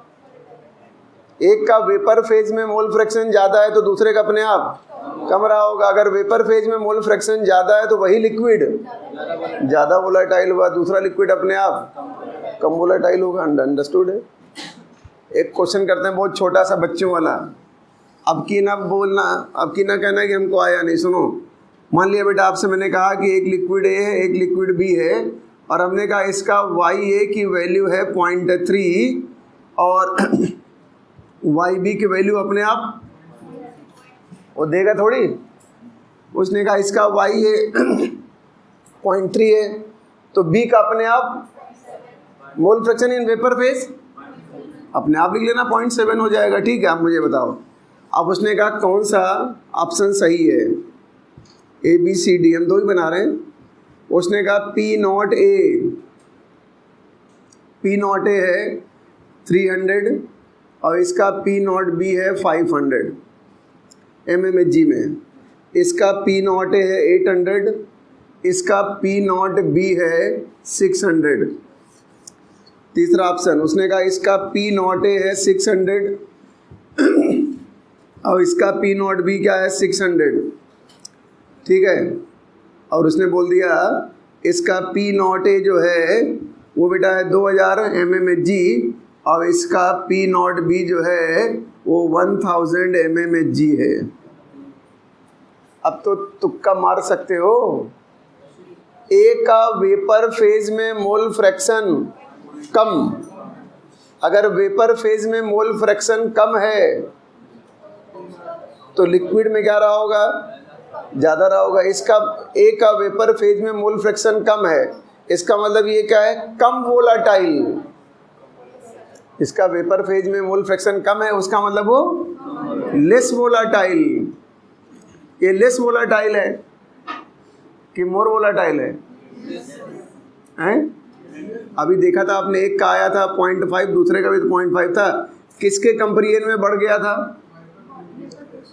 एक का वेपर फेज में मोल फ्रैक्शन ज़्यादा है तो दूसरे का अपने आप कम रहा होगा। अगर वेपर फेज में मोल फ्रैक्शन ज़्यादा है तो वही लिक्विड ज़्यादा वोलाटाइल हुआ, दूसरा लिक्विड अपने आप कम वोलाटाइल होगा। अंडरस्टूड है। एक क्वेश्चन करते हैं बहुत छोटा सा बच्चों वाला। अब की ना बोलना, अब की ना कहना कि हमको आया नहीं। सुनो, मान लिया बेटा आपसे मैंने कहा कि एक लिक्विड ए है, एक लिक्विड बी है, और हमने कहा इसका वाई ए की वैल्यू है 0.3 और वाई बी की वैल्यू अपने आप वो देगा थोड़ी। उसने कहा इसका वाई ए 0.3 है तो बी का अपने आप मोल फ्रैक्शन इन वेपर फेज अपने आप लिख लेना 0.7 हो जाएगा। ठीक है, आप मुझे बताओ। अब उसने कहा कौन सा ऑप्शन सही है, ए बी सी डी, हम दो ही बना रहे हैं। उसने कहा पी नॉट ए है 300 और इसका पी नॉट बी है 500 mmHg में, इसका पी नॉट ए है 800, इसका पी नॉट बी है 600। तीसरा ऑप्शन उसने कहा इसका पी नॉट ए है 600 और इसका पी नॉट बी क्या है 600। ठीक है, और उसने बोल दिया इसका पी नॉट ए जो है वो बेटा है 2000 mmHg और इसका पी नॉट बी जो है वो 1000 mmHg है। अब तो तुक्का मार सकते हो। ए का वेपर फेज में मोल फ्रैक्शन कम, अगर वेपर फेज में मोल फ्रैक्शन कम है तो लिक्विड में क्या रहा होगा, ज़्यादा रहा होगा। इसका ए का वेपर फेज में मोल फ्रैक्शन कम है, इसका मतलब ये क्या है, कम वोलाटाइल। इसका वेपर फेज में मोल फ्रैक्शन कम है, उसका मतलब वो लेस वोलाटाइल। ये लेस वोलाटाइल है कि मोर वोलाटाइल है, हैं? अभी देखा था आपने, एक का आया था 0.5, दूसरे का भी 0.5 था। किसके कंपेरिजन में बढ़ गया था?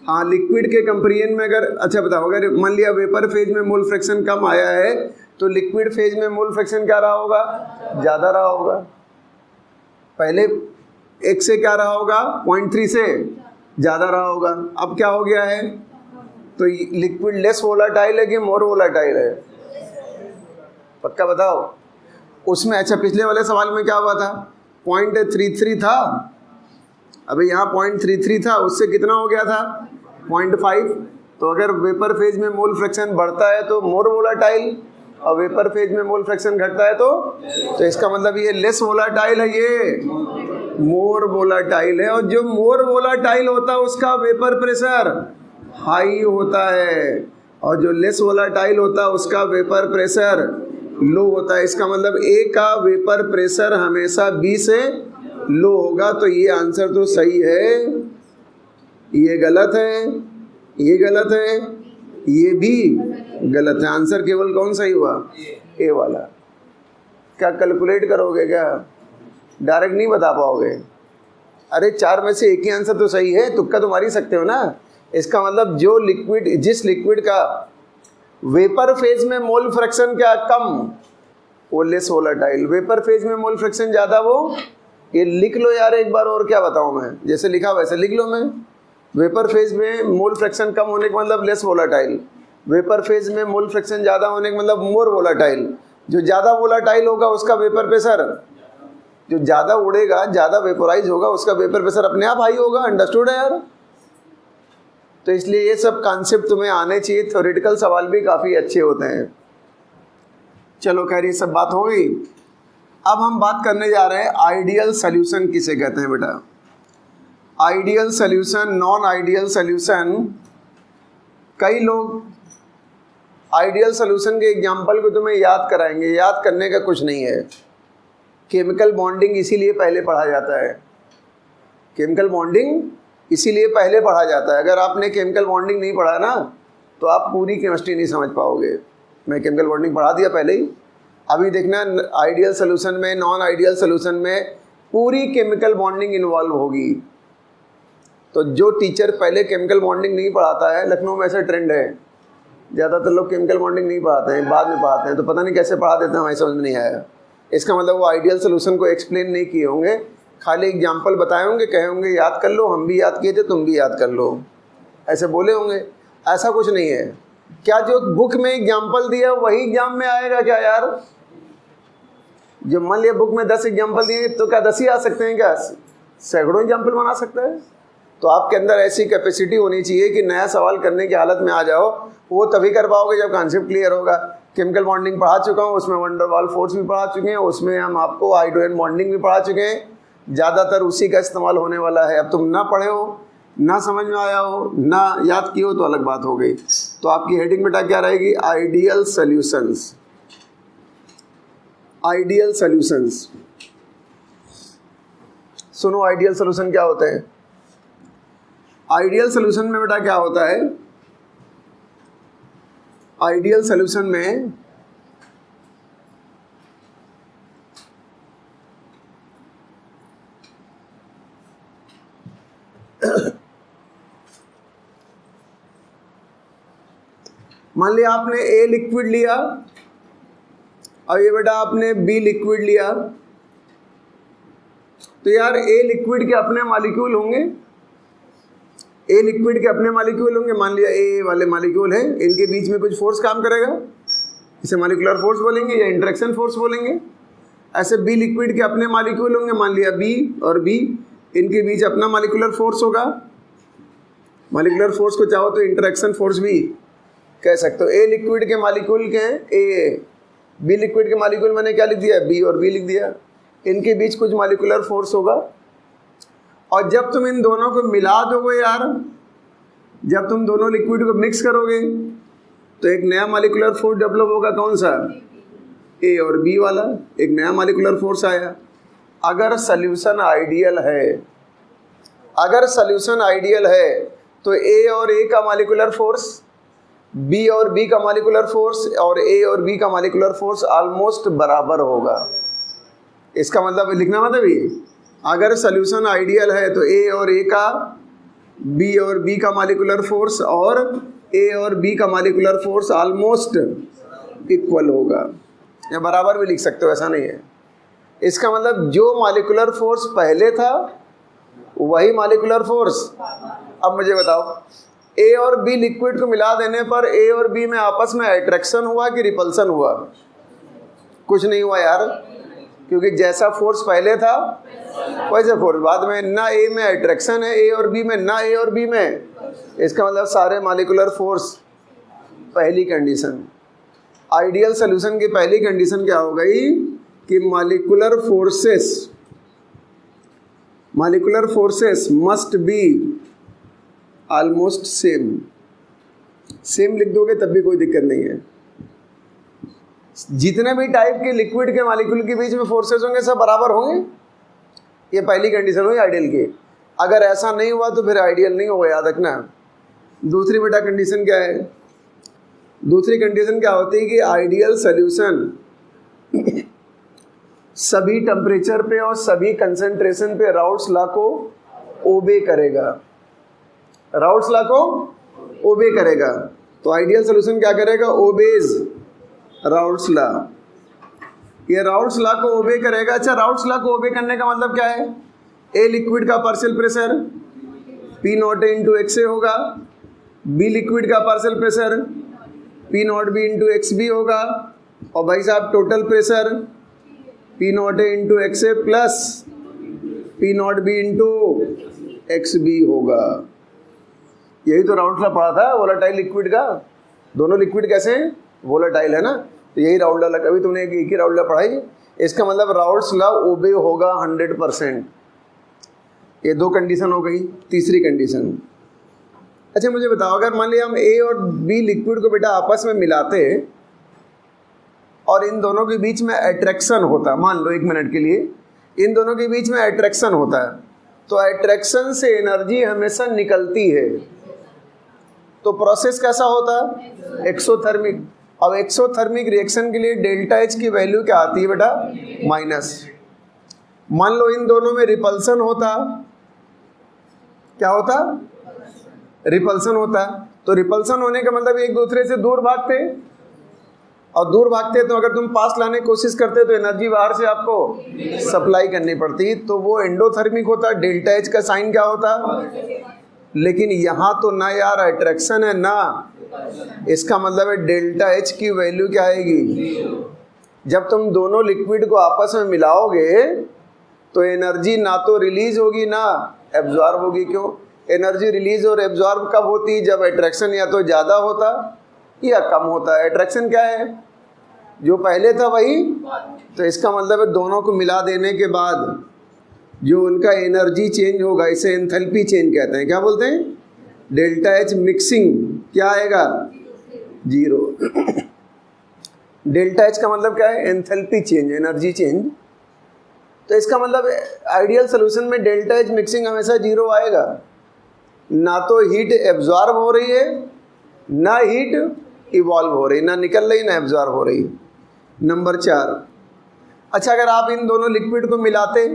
हाँ, लिक्विड के कंपेरिजन में। अगर अच्छा बताओ, अगर मान लिया वेपर फेज में मोल फ्रैक्शन कम आया है तो लिक्विड फेज में मोल फ्रैक्शन क्या रहा होगा, ज़्यादा रहा होगा। पहले एक से क्या रहा होगा, 0.3 से ज़्यादा रहा होगा। अब क्या हो गया है, तो लिक्विड लेस वोलाटाइल है कि मोर वोलाटाइल है? पक्का बताओ। उसमें अच्छा पिछले वाले सवाल में क्या हुआ था, 0.33 था, अभी यहाँ 0.33 था, उससे कितना हो गया था 0.5। तो अगर वेपर फेज में मोल फ्रैक्शन बढ़ता है तो मोर वोलाटाइल, और वेपर फेज में मोल फ्रैक्शन घटता है तो इसका मतलब ये लेस वोलाटाइल है, ये मोर वोलाटाइल है। और जो मोर वोलाटाइल होता है उसका वेपर प्रेशर हाई होता है, और जो लेस वोलाटाइल होता है उसका वेपर प्रेशर लो होता है। इसका मतलब ए का वेपर प्रेशर हमेशा बी से लो होगा। तो ये आंसर तो सही है, ये गलत है, ये गलत है, ये भी गलत है। आंसर केवल कौन सही हुआ, ए वाला। क्या कैलकुलेट करोगे क्या, डायरेक्ट नहीं बता पाओगे? अरे 4 में से एक ही आंसर तो सही है, तुक्का तो मार ही सकते हो ना। इसका मतलब जो लिक्विड, जिस लिक्विड का वेपर फेज में मोल फ्रैक्शन क्या कम, वो लेस वोलेटाइल। वेपर फेज में मोल फ्रैक्शन ज़्यादा, वो ये लिख लो यार एक बार, और क्या बताऊँ मैं, जैसे लिखा वैसे लिख लो। मैं वेपर फेज में मोल फ्रैक्शन कम होने का मतलब लेस वोलेटाइल, वेपर फेज में मोल फ्रैक्शन ज़्यादा होने का मतलब मोर वोलेटाइल। जो ज़्यादा वोलेटाइल होगा उसका वेपर प्रेशर, जो ज़्यादा उड़ेगा, ज़्यादा वेपोराइज होगा, उसका वेपर प्रेशर अपने आप हाई होगा। अंडरस्टूड है यार? तो इसलिए ये सब कॉन्सेप्ट तुम्हें आने चाहिए। थ्योरेटिकल सवाल भी काफ़ी अच्छे होते हैं। चलो खैर, ये सब बात हो गई। अब हम बात करने जा रहे हैं आइडियल सोल्यूशन किसे कहते हैं बेटा। Ideal solution, non ideal solution. कई लोग आइडियल सोल्यूशन के एग्जाम्पल को तुम्हें याद कराएंगे, याद करने का कुछ नहीं है। केमिकल बॉन्डिंग इसीलिए पहले पढ़ा जाता है, केमिकल बॉन्डिंग इसीलिए पहले पढ़ा जाता है। अगर आपने केमिकल बॉन्डिंग नहीं पढ़ा ना तो आप पूरी केमिस्ट्री नहीं समझ पाओगे। मैं केमिकल बॉन्डिंग पढ़ा दिया पहले ही। अभी देखना आइडियल सोल्यूशन में, नॉन आइडियल सोल्यूशन में पूरी केमिकल बॉन्डिंग इन्वॉल्व होगी। तो जो टीचर पहले केमिकल बॉन्डिंग नहीं पढ़ाता है, लखनऊ में ऐसा ट्रेंड है, ज़्यादातर लोग केमिकल बॉन्डिंग नहीं पढ़ाते हैं, बाद में पढ़ाते हैं। तो पता नहीं कैसे पढ़ा देते हैं, हमें समझ में नहीं आया। इसका मतलब वो आइडियल सोल्यूशन को एक्सप्लेन नहीं किए होंगे, खाली एग्जाम्पल बताए होंगे, कहे होंगे याद कर लो, हम भी याद किए थे, तुम भी याद कर लो, ऐसे बोले होंगे। ऐसा कुछ नहीं है। क्या जो बुक में एग्जाम्पल दिया वही एग्जाम में आएगा क्या यार? जो मान लिया बुक में 10 एग्जाम्पल दिए तो क्या 10 ही आ सकते हैं क्या? सैकड़ों एग्जाम्पल बना सकता है। तो आपके अंदर ऐसी कैपेसिटी होनी चाहिए कि नया सवाल करने की हालत में आ जाओ। वो तभी कर पाओगे जब कॉन्सेप्ट क्लियर होगा। केमिकल बॉन्डिंग पढ़ा चुका हूँ, उसमें वंडर वाल फोर्स भी पढ़ा चुके हैं, उसमें हम आपको हाइड्रोजन बॉन्डिंग भी पढ़ा चुके हैं। ज़्यादातर उसी का इस्तेमाल होने वाला है। अब तुम ना पढ़े हो, ना समझ में आया हो, ना याद किए हो तो अलग बात हो गई। तो आपकी हेडिंग बेटा क्या रहेगी? Ideal solutions. Ideal solutions. सुनो, आइडियल सॉल्यूशन क्या होते हैं? आइडियल सॉल्यूशन में बेटा क्या होता है? आइडियल सॉल्यूशन में मान लिया आपने ए लिक्विड लिया और ये बेटा आपने बी लिक्विड लिया। तो यार ए लिक्विड के अपने मॉलिक्यूल होंगे, ए लिक्विड के अपने मॉलिक्यूल होंगे। मान लिया ए वाले मॉलिक्यूल हैं, इनके बीच में कुछ फोर्स काम करेगा, इसे मॉलिक्यूलर फोर्स बोलेंगे या इंटरेक्शन फोर्स बोलेंगे। ऐसे बी लिक्विड के अपने मॉलिक्यूल होंगे, मान लिया बी और बी, इनके बीच अपना मॉलिक्यूलर फोर्स होगा। मॉलिक्यूलर फोर्स को चाहो तो इंटरेक्शन फोर्स भी कह सकते हो। ए लिक्विड के मॉलिक्यूल के ए, बी लिक्विड के मॉलिक्यूल मैंने क्या लिख दिया? बी और बी लिख दिया। इनके बीच कुछ मॉलिक्यूलर फोर्स होगा। और जब तुम इन दोनों को मिला दोगे यार, जब तुम दोनों लिक्विड को मिक्स करोगे तो एक नया मॉलिक्यूलर फोर्स डेवलप होगा। कौन सा? ए और बी वाला, एक नया मॉलिक्यूलर फोर्स आया। अगर सॉल्यूशन आइडियल है, अगर सॉल्यूशन आइडियल है तो ए और ए का मॉलिक्यूलर फोर्स, बी और बी का मॉलिक्यूलर फोर्स और ए और बी का मॉलिक्यूलर फोर्स ऑलमोस्ट बराबर होगा। इसका मतलब लिखना मतलब ये, अगर सॉल्यूशन आइडियल है तो ए और ए का, बी और बी का मॉलिक्यूलर फोर्स और ए और बी का मॉलिक्यूलर फोर्स ऑलमोस्ट इक्वल होगा, या बराबर भी लिख सकते हो, ऐसा नहीं है। इसका मतलब जो मॉलिक्यूलर फोर्स पहले था वही मॉलिक्यूलर फोर्स। अब मुझे बताओ, ए और बी लिक्विड को मिला देने पर ए और बी में आपस में अट्रैक्शन हुआ कि रिपल्सन हुआ? कुछ नहीं हुआ यार, क्योंकि जैसा फोर्स पहले था वैसे फोर्स बाद में। ना ए में अट्रैक्शन है ए और बी में, ना ए और बी में। इसका मतलब सारे मॉलिक्यूलर फोर्स। पहली कंडीशन, आइडियल सॉल्यूशन की पहली कंडीशन क्या हो गई कि molecular forces must be almost same. Same लिख दोगे तब भी कोई दिक्कत नहीं है। जितने भी टाइप के लिक्विड के मॉलिक्यूल के बीच में फोर्सेस होंगे सब बराबर होंगे। ये पहली कंडीशन हुई आइडियल की। अगर ऐसा नहीं हुआ तो फिर आइडियल नहीं होगा, याद रखना। दूसरी बेटा कंडीशन क्या है? दूसरी कंडीशन क्या होती है कि आइडियल सॉल्यूशन सभी टेम्परेचर पे और सभी कंसंट्रेशन पे राउट्स लॉ को ओबे करेगा। राउट्स लॉ को ओबे करेगा। तो आइडियल सोल्यूशन क्या करेगा, ओबेज राउल्ट्स लॉ। ये राउल्ट्स लॉ को ओबे करेगा। अच्छा, राउल्ट्स लॉ को ओबे करने का मतलब क्या है, ए लिक्विड का partial pressure P not A into x A होगा, बी लिक्विड का partial pressure P not B into x B होगा, और भाई साहब total pressure P not A into x A plus P not B into x B होगा। यही तो Raoult's law पढ़ा था वोलेटाइल लिक्विड का। दोनों लिक्विड कैसे हैं, वोलेटाइल है ना, तो यही राउल्ट्स लॉ। कभी तुमने एक ही राउल्ट्स लॉ पढ़ाई। इसका मतलब राउल्ट्स लॉ ओबे होगा 100%। ये दो कंडीशन हो गई। तीसरी कंडीशन, अच्छा मुझे बताओ, अगर मान लिया हम ए और बी लिक्विड को बेटा आपस में मिलाते और इन दोनों के बीच में अट्रैक्शन होता, मान लो 1 मिनट के लिए इन दोनों के बीच में अट्रैक्शन होता है, तो अट्रैक्शन से एनर्जी हमेशा निकलती है। तो प्रोसेस कैसा होता है, एक्सोथर्मिक। अब एक्सोथर्मिक रिएक्शन के लिए डेल्टा एच की वैल्यू क्या आती है बेटा, माइनस। मान लो इन दोनों में रिपल्सन होता, क्या होता, रिपल्सन होता। तो रिपल्सन होने का मतलब एक दूसरे से दूर भागते, और दूर भागते तो अगर तुम पास लाने की कोशिश करते तो एनर्जी बाहर से आपको सप्लाई करनी पड़ती, तो वो एंडोथर्मिक होता। डेल्टा एच का साइन क्या होता, लेकिन यहाँ तो ना यार अट्रैक्शन है ना, इसका मतलब है डेल्टा एच की वैल्यू क्या आएगी, जब तुम दोनों लिक्विड को आपस में मिलाओगे तो एनर्जी ना तो रिलीज होगी ना एब्जॉर्ब होगी। क्यों, एनर्जी रिलीज और एब्जॉर्ब कब होती है, जब अट्रैक्शन या तो ज़्यादा होता या कम होता है। अट्रैक्शन क्या है, जो पहले था वही, तो इसका मतलब है दोनों को मिला देने के बाद जो उनका एनर्जी चेंज होगा, इसे एंथैल्पी चेंज कहते हैं। क्या बोलते हैं, डेल्टा एच मिक्सिंग क्या आएगा, 0। डेल्टा एच का मतलब क्या है, एंथैल्पी चेंज, एनर्जी चेंज। तो इसका मतलब आइडियल सोल्यूशन में डेल्टा एच मिक्सिंग हमेशा 0 आएगा। ना तो हीट एब्जॉर्ब हो रही है, ना हीट इवॉल्व हो रही, ना निकल रही ना एब्जॉर्ब हो रही। नंबर 4, अच्छा अगर आप इन दोनों लिक्विड को मिलाते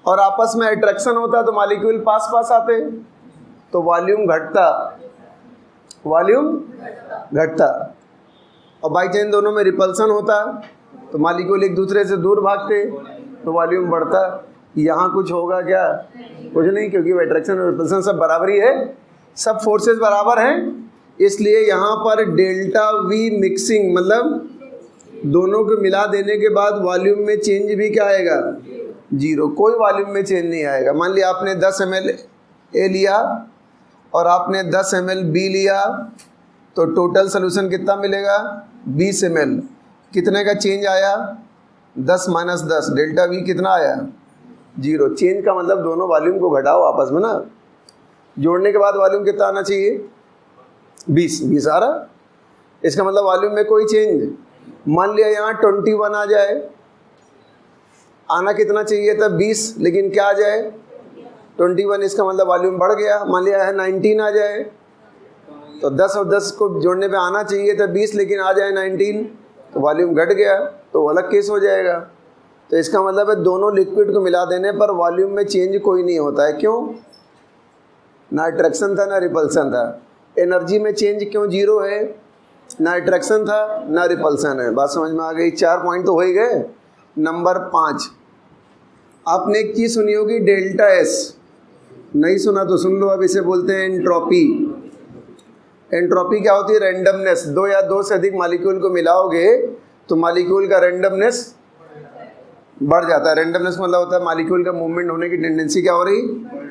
और आपस में अट्रैक्शन होता तो मॉलिक्यूल पास पास आते, तो वॉल्यूम घटता, वॉल्यूम घटता। और बाई चांस दोनों में रिपल्सन होता तो मॉलिक्यूल एक दूसरे से दूर भागते, तो वॉल्यूम बढ़ता। यहाँ कुछ होगा क्या, कुछ नहीं, क्योंकि अट्रैक्शन और रिपल्सन सब बराबर ही है, सब फोर्सेस बराबर हैं। इसलिए यहाँ पर डेल्टा वी मिक्सिंग मतलब दोनों को मिला देने के बाद वॉल्यूम में चेंज भी क्या आएगा, 0। कोई वॉल्यूम में चेंज नहीं आएगा। मान लिया आपने 10 ml ए लिया और आपने 10 ml बी लिया, तो टोटल सोल्यूशन कितना मिलेगा, 20 ml। कितने का चेंज आया, 10 - 10, डेल्टा वी कितना आया, 0। चेंज का मतलब दोनों वॉल्यूम को घटाओ आपस में ना, जोड़ने के बाद वॉल्यूम कितना आना चाहिए, 20 आ रहा। इसका मतलब वॉल्यूम में कोई चेंज। मान लिया यहाँ 21 आ जाए, आना कितना चाहिए था 20, लेकिन क्या आ जाए 21, इसका मतलब वॉल्यूम बढ़ गया। मान लिया है 19 आ जाए, तो 10 और 10 को जोड़ने पे आना चाहिए था 20, लेकिन आ जाए 19, तो वॉल्यूम घट गया, तो अलग केस हो जाएगा। तो इसका मतलब है दोनों लिक्विड को मिला देने पर वॉल्यूम में चेंज कोई नहीं होता है। क्यों, ना अट्रैक्शन था ना रिपल्सन था। एनर्जी में चेंज क्यों 0 है, ना अट्रैक्शन था ना रिपल्सन है। बात समझ में आ गई। 4 पॉइंट तो हो ही गए। नंबर 5, आपने एक चीज़ सुनी होगी डेल्टा एस, नहीं सुना तो सुन लो। अब इसे बोलते हैं एंट्रोपी। एंट्रोपी क्या होती है, रैंडमनेस। 2 या 2 से अधिक मॉलिक्यूल को मिलाओगे तो मॉलिक्यूल का रैंडमनेस बढ़ जाता है। रैंडमनेस मतलब होता है मॉलिक्यूल का मूवमेंट होने की टेंडेंसी क्या हो रही,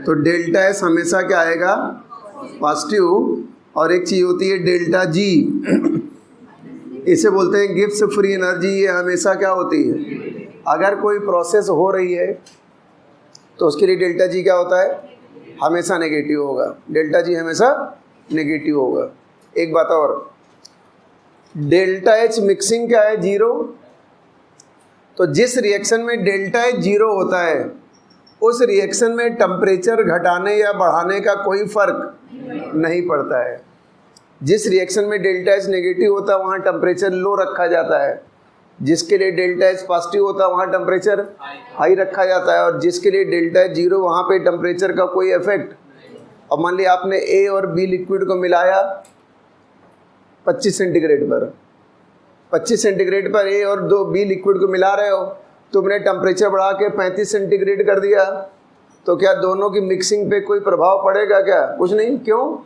तो डेल्टा एस हमेशा क्या आएगा, पॉजिटिव। और एक चीज़ होती है डेल्टा जी, इसे बोलते हैं गिब्स फ्री एनर्जी। ये हमेशा क्या होती है, अगर कोई प्रोसेस हो रही है तो उसके लिए डेल्टा जी क्या होता है, हमेशा नेगेटिव होगा। डेल्टा जी हमेशा नेगेटिव होगा। एक बात और, डेल्टा एच मिक्सिंग क्या है, 0। तो जिस रिएक्शन में डेल्टा एच 0 होता है उस रिएक्शन में टेम्परेचर घटाने या बढ़ाने का कोई फर्क नहीं पड़ता है। जिस रिएक्शन में डेल्टा एच नेगेटिव होता है वहाँ टेम्परेचर लो रखा जाता है, जिसके लिए डेल्टा एच पॉजिटिव होता है वहाँ टेम्परेचर हाई रखा जाता है, और जिसके लिए डेल्टा एच 0 वहाँ पे टेम्परेचर का कोई इफेक्ट। अब मान लिया आपने ए और बी लिक्विड को मिलाया 25 सेंटीग्रेड पर, 25 सेंटीग्रेड पर ए और दो बी लिक्विड को मिला रहे हो, तुमने टेम्परेचर बढ़ा के 35 सेंटीग्रेड कर दिया, तो क्या दोनों की मिक्सिंग पे कोई प्रभाव पड़ेगा क्या? कुछ नहीं। क्यों?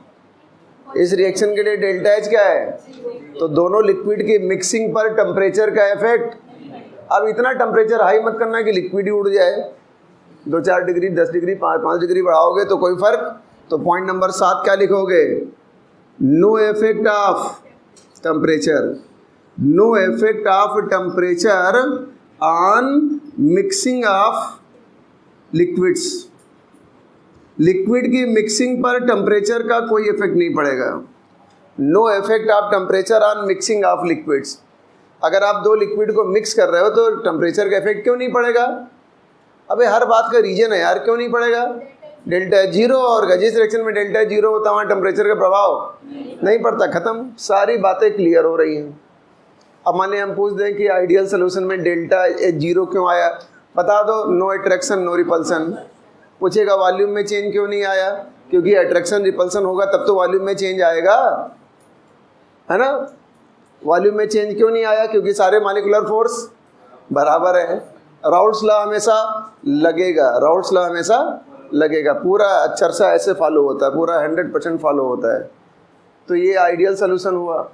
इस रिएक्शन के लिए डेल्टा एच क्या है? तो दोनों लिक्विड की मिक्सिंग पर टेम्परेचर का इफेक्ट। अब इतना टेम्परेचर हाई मत करना कि लिक्विड ही उड़ जाए, 2-4 डिग्री, 10 डिग्री, 5 डिग्री बढ़ाओगे तो कोई फर्क। तो पॉइंट नंबर 7 क्या लिखोगे? No effect of temperature, no effect of temperature on mixing of liquids. Liquid की मिक्सिंग पर टेम्परेचर का कोई इफेक्ट नहीं पड़ेगा। No effect of temperature on mixing of liquids. अगर आप दो लिक्विड को मिक्स कर रहे हो तो टेम्परेचर का इफेक्ट क्यों नहीं पड़ेगा? अबे हर बात का रीजन है यार, क्यों नहीं पड़ेगा? डेल्टा जीरो और जिस रिएक्शन में डेल्टा जीरो होता है वहाँ टेम्परेचर का प्रभाव नहीं पड़ता। खत्म, सारी बातें क्लियर हो रही हैं। अब मान लिया हम पूछ दें कि आइडियल सोल्यूशन में डेल्टा जीरो क्यों आया, बता दो। No attraction no repulsion. पूछेगा वॉल्यूम में चेंज क्यों नहीं आया? क्योंकि अट्रैक्शन रिपल्सन होगा तब तो वॉल्यूम में चेंज आएगा, है ना। वॉल्यूम में चेंज क्यों नहीं आया? क्योंकि सारे मॉलिक्यूलर फोर्स बराबर है। राउल्ट्स लॉ हमेशा लगेगा, राउल्ट्स लॉ हमेशा लगेगा, पूरा चर्चा ऐसे फॉलो होता है, पूरा 100% फॉलो होता है। तो ये आइडियल सोल्यूशन हुआ।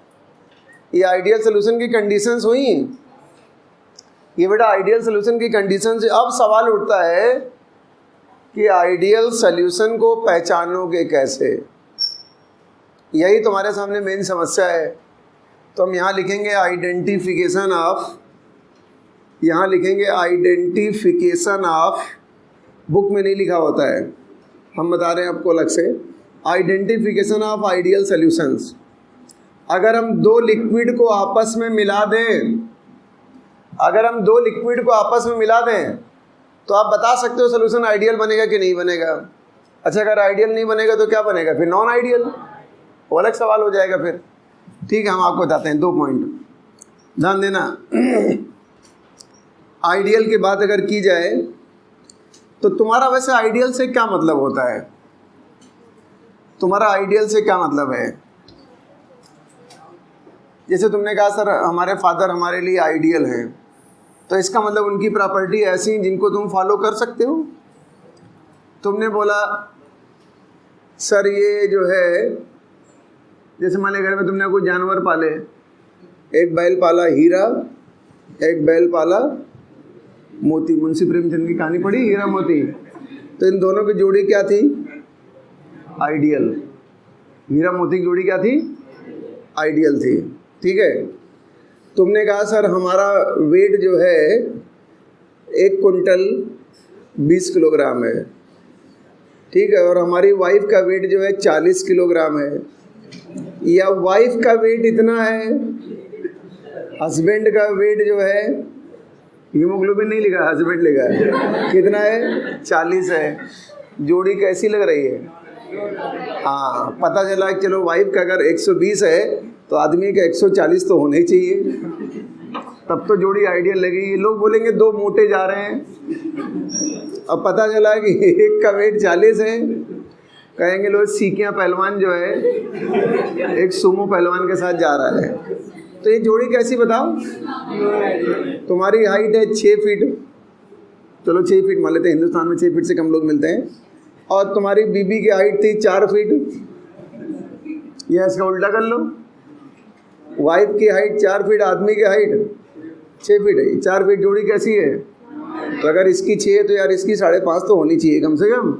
ये आइडियल सोल्यूशन की कंडीशंस हुई, ये बेटा आइडियल सोल्यूशन की कंडीशंस। अब सवाल उठता है कि आइडियल सोल्यूशन को पहचानोगे कैसे? यही तुम्हारे सामने मेन समस्या है। तो हम यहाँ लिखेंगे आइडेंटिफिकेशन ऑफ, यहाँ लिखेंगे आइडेंटिफिकेशन ऑफ, बुक में नहीं लिखा होता है, हम बता रहे हैं आपको अलग से। Identification of ideal solutions. अगर हम दो लिक्विड को आपस में मिला दें, अगर हम दो लिक्विड को आपस में मिला दें तो आप बता सकते हो सॉल्यूशन आइडियल बनेगा कि नहीं बनेगा। अच्छा, अगर आइडियल नहीं बनेगा तो क्या बनेगा? फिर नॉन आइडियल, वो अलग सवाल हो जाएगा फिर। ठीक है, हम आपको बताते हैं 2 पॉइंट, ध्यान देना। आइडियल की बात अगर की जाए तो तुम्हारा वैसे आइडियल से क्या मतलब होता है? तुम्हारा आइडियल से क्या मतलब है? जैसे तुमने कहा सर हमारे फादर हमारे लिए आइडियल हैं, तो इसका मतलब उनकी प्रॉपर्टी ऐसी हैं जिनको तुम फॉलो कर सकते हो। तुमने बोला सर ये जो है, जैसे मान घर में तुमने कोई जानवर पाले, एक बैल पाला हीरा, एक बैल पाला मोती। मुंशी प्रेमचंद की कहानी पढ़ी, हीरा मोती। तो इन दोनों की जोड़ी क्या थी? आइडियल। हीरा मोती की जोड़ी क्या थी? आइडियल थी। ठीक है। तुमने कहा सर हमारा वेट जो है 1 कुंटल 20 किलोग्राम है, ठीक है, और हमारी वाइफ का वेट जो है 40 किलोग्राम है, या वाइफ का वेट इतना है, हस्बैंड का वेट जो है, हीमोग्लोबिन नहीं लिखा, हस्बैंड लिखा है, कितना है? 40 है। जोड़ी कैसी लग रही है? हाँ, पता चला कि चलो वाइफ का अगर 120 है तो आदमी का 140 तो होने ही चाहिए, तब तो जोड़ी आइडियल लगेगी। लोग बोलेंगे 2 मोटे जा रहे हैं, अब पता चला कि एक का वेट 40 है, कहेंगे लोग सीकियाँ पहलवान जो है एक सुमो पहलवान के साथ जा रहा है। तो ये जोड़ी कैसी बताओ? तुम्हारी हाइट है 6 फीट, चलो 6 फीट मान लेते हैं, हिंदुस्तान में 6 फीट से कम लोग मिलते हैं, और तुम्हारी बीबी की हाइट थी 4 फीट, या इसका उल्टा कर लो, वाइफ की हाइट 4 फीट, आदमी की हाइट 6 फीट है, 4 फीट जोड़ी कैसी है? तो अगर इसकी 6 है तो यार इसकी 5.5 तो होनी चाहिए कम से कम।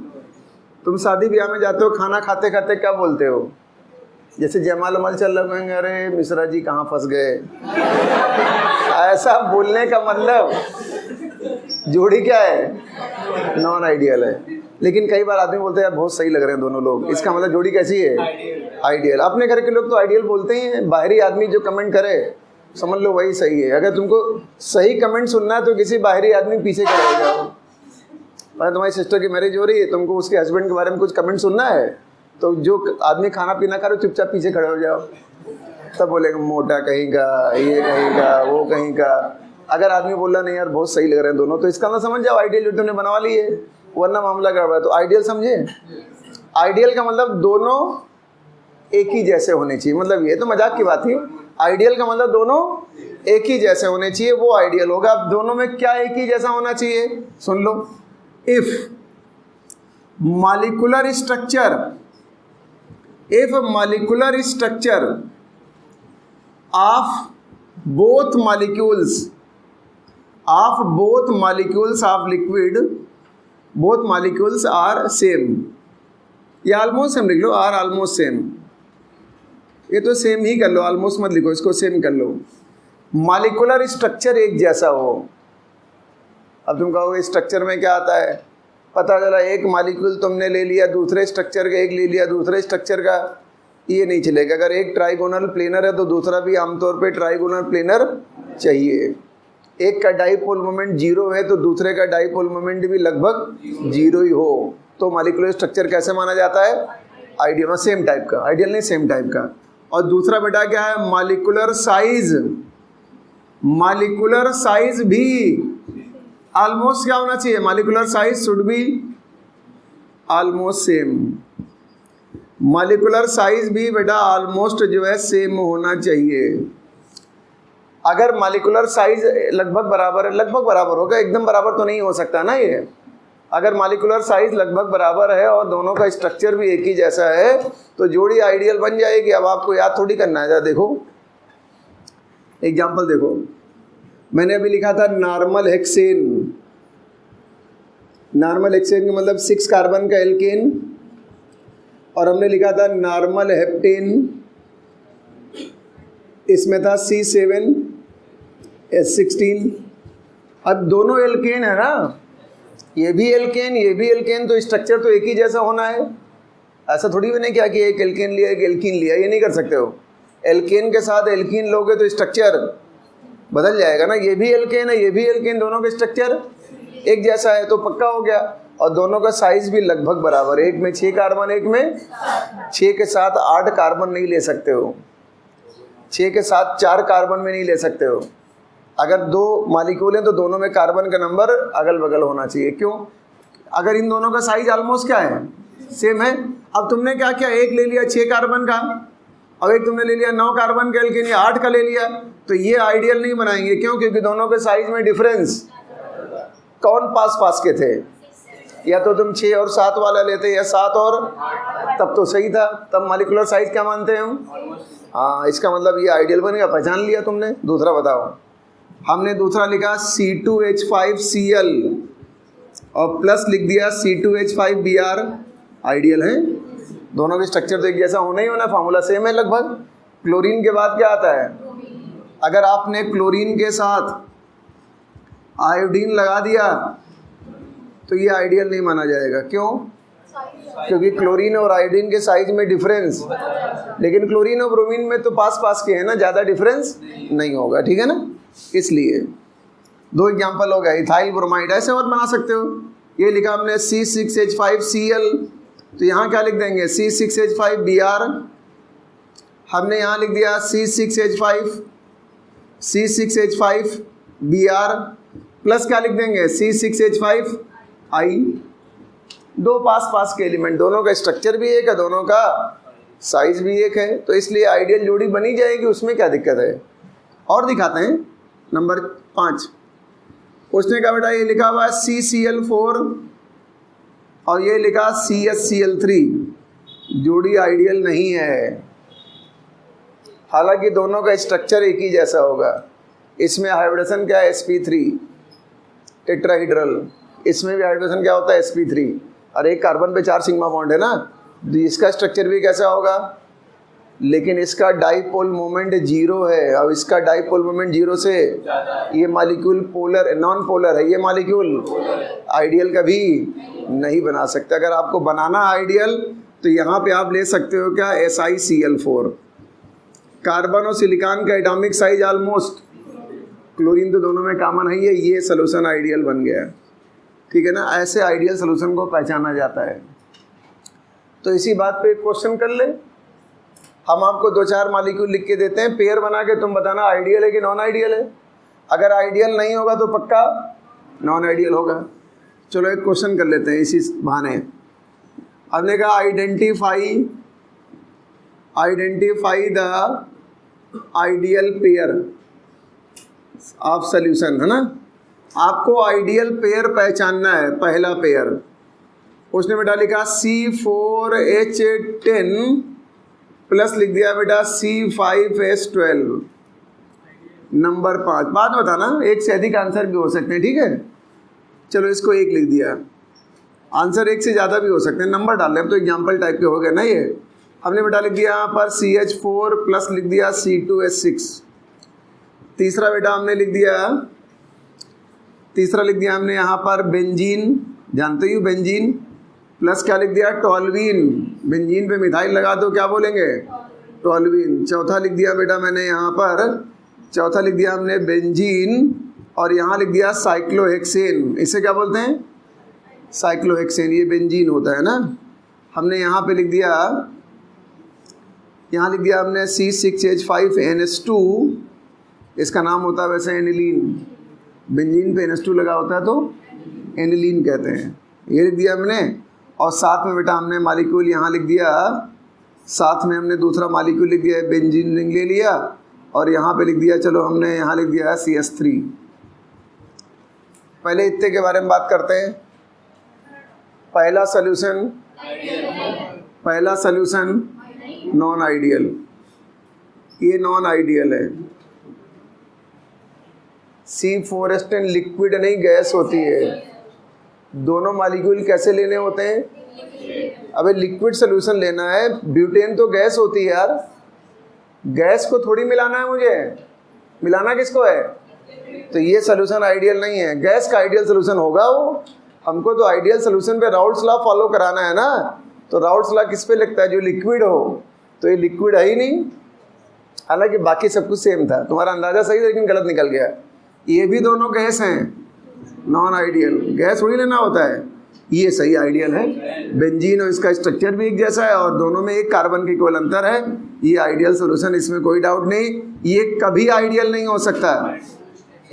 तुम शादी ब्याह में जाते हो, खाना खाते खाते क्या बोलते हो? जैसे जयमाल वमाल चल रहा है, अरे मिश्रा जी कहाँ फंस गए, ऐसा बोलने का मतलब जोड़ी क्या है? नॉन आइडियल है। लेकिन कई बार आदमी बोलते हैं यार बहुत सही लग रहे हैं दोनों लोग, इसका मतलब जोड़ी कैसी है? आइडियल। अपने घर के लोग तो आइडियल बोलते ही हैं, बाहरी आदमी जो कमेंट करे समझ लो वही सही है। अगर तुमको सही कमेंट सुनना है तो किसी बाहरी आदमी पीछे खड़े हो जाओ। मतलब तुम्हारी सिस्टर की मैरिज हो रही है, तुमको उसके हस्बैंड के बारे में कुछ कमेंट सुनना है, तो जो आदमी खाना पीना खा रहे हो चुपचाप पीछे खड़े हो जाओ, तब बोलेगा मोटा कहीं का, ये कहीं का, वो कहीं का। अगर आदमी बोल रहा नहीं यार बहुत सही लग रहे हैं दोनों, तो इसका ना समझ जाओ आइडियल जो तुमने बनवा ली है, वरना मामला गड़बड़ है। तो आइडियल समझे? आइडियल का मतलब दोनों एक ही जैसे होने चाहिए, मतलब ये तो मजाक की बात थी। आइडियल का मतलब दोनों एक ही जैसे होने चाहिए, वो आइडियल होगा। अब दोनों में क्या एक ही जैसा होना चाहिए, सुन लो। If molecular structure of both molecules of liquid, both molecules are same, या ऑलमोस्ट सेम लिख लो, आर ऑलमोस्ट सेम। ये तो सेम ही कर लो, ऑलमोस्ट मत लिखो, इसको सेम कर लो। मॉलिक्यूलर स्ट्रक्चर एक जैसा हो। अब तुम कहोगे स्ट्रक्चर में क्या आता है, पता चला एक मॉलिक्यूल तुमने ले लिया दूसरे स्ट्रक्चर का, एक ले लिया दूसरे स्ट्रक्चर का, ये नहीं चलेगा। अगर एक ट्राइगोनल प्लेनर है तो दूसरा भी आमतौर पे ट्राइगोनल प्लेनर चाहिए। एक का डाइपोल मोमेंट 0 है तो दूसरे का डाइपोल मोमेंट भी लगभग 0 ही हो, तो मॉलिक्यूलर स्ट्रक्चर कैसे माना जाता है, आइडियल, सेम टाइप का, आइडियल नहीं सेम टाइप का। और दूसरा बेटा क्या है, मॉलिक्यूलर साइज भी ऑलमोस्ट क्या होना चाहिए, molecular size should be almost same. Molecular size भी बेटा ऑलमोस्ट जो है सेम होना चाहिए। अगर मॉलिक्यूलर साइज लगभग बराबर है, लगभग बराबर होगा, एकदम बराबर तो नहीं हो सकता ना ये। अगर मॉलिक्यूलर साइज लगभग बराबर है और दोनों का स्ट्रक्चर भी एक ही जैसा है तो जोड़ी आइडियल बन जाएगी। अब आपको याद थोड़ी करना है, देखो एग्जांपल देखो, मैंने अभी लिखा था नॉर्मल हेक्सेन। नॉर्मल हेक्सेन का मतलब 6 कार्बन का एल्केन, और हमने लिखा था नॉर्मल हेप्टेन, इसमें था C7H16। अब दोनों एल्केन है ना, ये भी एल्केन, तो स्ट्रक्चर तो एक ही जैसा होना है। ऐसा थोड़ी भी नहीं क्या कि एक एल्केन लिया एक एल्कीन लिया, ये नहीं कर सकते हो। एल्केन के साथ एल्कीन लोगे तो स्ट्रक्चर बदल जाएगा ना। ये भी एल्केन है, ये भी एल्केन, दोनों का स्ट्रक्चर एक जैसा है तो पक्का हो गया। और दोनों का साइज भी लगभग बराबर, एक में 6 कार्बन, एक में 6 के साथ 8 कार्बन नहीं ले सकते हो, 6 के साथ 4 कार्बन में नहीं ले सकते हो। अगर 2 मॉलिक्यूल हैं तो दोनों में कार्बन का नंबर अगल बगल होना चाहिए। क्यों? अगर इन दोनों का साइज ऑलमोस्ट क्या है, सेम है। अब तुमने क्या किया, एक ले लिया 6 कार्बन का और एक तुमने ले लिया 9 कार्बन का एल्केन, 8 का ले लिया, तो ये आइडियल नहीं बनाएंगे। क्यों? क्योंकि दोनों के साइज में डिफरेंस कौन पास के थे। या तो तुम 6 और 7 वाला लेते, या 7 और, तब तो सही था, तब मॉलिक्यूलर साइज क्या मानते हैं हम। हाँ, इसका मतलब ये आइडियल बनेगा, पहचान लिया तुमने। दूसरा बताओ, हमने दूसरा लिखा C2H5Cl और प्लस लिख दिया C2H5Br, आइडियल है। दोनों के स्ट्रक्चर तो एक जैसा होना ही होना, फार्मूला सेम है लगभग। क्लोरीन के बाद क्या आता है, अगर आपने क्लोरीन के साथ आयोडीन लगा दिया तो ये आइडियल नहीं माना जाएगा। क्यों? क्योंकि क्लोरीन और आयोडीन के साइज में डिफरेंस, लेकिन क्लोरीन और ब्रोमीन में तो पास के हैं ना, ज़्यादा डिफरेंस नहीं होगा, ठीक है ना। इसलिए 2 एग्जांपल हो गए। इथाइल ब्रोमाइड ऐसे और बना सकते हो। ये लिखा हमने C6H5Cl, तो यहाँ क्या लिख देंगे C6H5Br। हमने यहाँ लिख दिया C6H5Br प्लस क्या लिख देंगे C6H5I। 2 पास के एलिमेंट, दोनों का स्ट्रक्चर भी एक है, दोनों का साइज भी एक है, तो इसलिए आइडियल जोड़ी बनी जाएगी, उसमें क्या दिक्कत है। और दिखाते हैं नंबर 5। उसने कहा बेटा ये लिखा हुआ है CCl4 और ये लिखा CHCl3, जोड़ी आइडियल नहीं है। हालांकि दोनों का स्ट्रक्चर एक ही जैसा होगा। इसमें हाइब्रिडेशन क्या है, sp3 टेट्राहीड्रल, इसमें भी हाइब्रिडेशन क्या होता है, sp3। और एक कार्बन पे 4 सिग्मा बॉन्ड है ना, तो इसका स्ट्रक्चर भी कैसा होगा, लेकिन इसका डाइपोल मोमेंट 0 है। अब इसका डाइपोल मोमेंट 0 से ये मॉलिक्यूल पोलर, नॉन पोलर है, ये मॉलिक्यूल आइडियल कभी नहीं बना सकते। अगर आपको बनाना आइडियल तो यहाँ पे आप ले सकते हो क्या, SiCl4। कार्बन और सिलिकॉन का एटॉमिक साइज ऑलमोस्ट, क्लोरीन तो दोनों में कॉमन है, ये सोल्यूशन आइडियल बन गया, ठीक है ना। ऐसे आइडियल सोल्यूशन को पहचाना जाता है। तो इसी बात पे क्वेश्चन कर ले, हम आपको 2-4 मॉलिक्यूल लिख के देते हैं, पेयर बना के तुम बताना आइडियल है कि नॉन आइडियल है। अगर आइडियल नहीं होगा तो पक्का नॉन आइडियल होगा। चलो एक क्वेश्चन कर लेते हैं इसी बहाने। हमने कहा identify the ideal pair of solution, है ना। आपको आइडियल पेयर पहचानना है। पहला पेयर उसने बेटा लिखा C4H10 प्लस लिख दिया बेटा C5H12 नंबर 5। बात बताना, एक से अधिक आंसर भी हो सकते हैं, ठीक है। चलो इसको 1 लिख दिया, आंसर 1 से ज़्यादा भी हो सकते हैं, नंबर डाल रहे हैं तो एग्जाम्पल टाइप के हो गए ना। ये हमने बेटा लिख दिया यहाँ पर CH4 प्लस लिख दिया C2H6। तीसरा बेटा हमने लिख दिया, तीसरा लिख दिया हमने यहाँ पर बेंजीन, जानते ही बेंजीन, प्लस क्या लिख दिया टॉल्वीन। बेंजीन पे मिथाइल लगा दो क्या बोलेंगे, टॉल्वीन। चौथा लिख दिया बेटा मैंने यहाँ पर, चौथा लिख दिया हमने बेंजीन और यहाँ लिख दिया साइक्लोहेक्सेन। इसे क्या बोलते हैं, साइक्लोहेक्सेन। ये बेंजीन होता है ना। हमने यहाँ पे लिख दिया, यहाँ लिख दिया हमने C6H5NH2, इसका नाम होता है वैसे एनिलीन। बेंजीन पे NH2 लगा होता है तो एनिलीन कहते हैं। ये लिख दिया हमने और साथ में बेटा हमने मालिक्यूल यहाँ लिख दिया, साथ में हमने दूसरा मालिक्यूल लिख दिया, बेंजीन रिंग ले लिया और यहाँ पे लिख दिया, चलो हमने यहाँ लिख दिया CS3। पहले इतने के बारे में बात करते हैं। पहला सॉल्यूशन, पहला सॉल्यूशन नॉन आइडियल, ये नॉन आइडियल है। C4H10 लिक्विड नहीं गैस होती है। दोनों मालिक्यूल कैसे लेने होते हैं, अबे लिक्विड सोल्यूशन लेना है। ब्यूटेन तो गैस होती है यार, गैस को थोड़ी मिलाना है मुझे, मिलाना किसको है। तो ये सोल्यूशन आइडियल नहीं है, गैस का आइडियल सोल्यूशन होगा वो। हमको तो आइडियल सोल्यूशन पे राउल्ट्स लॉ फॉलो कराना है ना। तो राउल्ट्स लॉ किस पे लगता है, जो लिक्विड हो। तो ये लिक्विड है ही नहीं, हालांकि बाकी सब कुछ सेम था। तुम्हारा अंदाजा सही था लेकिन गलत निकल गया। ये भी दोनों गैस हैं, नॉन आइडियल। गैस थोड़ी लेना होता है, ये सही आइडियल है। बेंजीन और इसका स्ट्रक्चर भी एक जैसा है और दोनों में एक कार्बन की केवल अंतर है। ये आइडियल सोल्यूशन, इसमें कोई डाउट नहीं। ये कभी आइडियल नहीं हो सकता।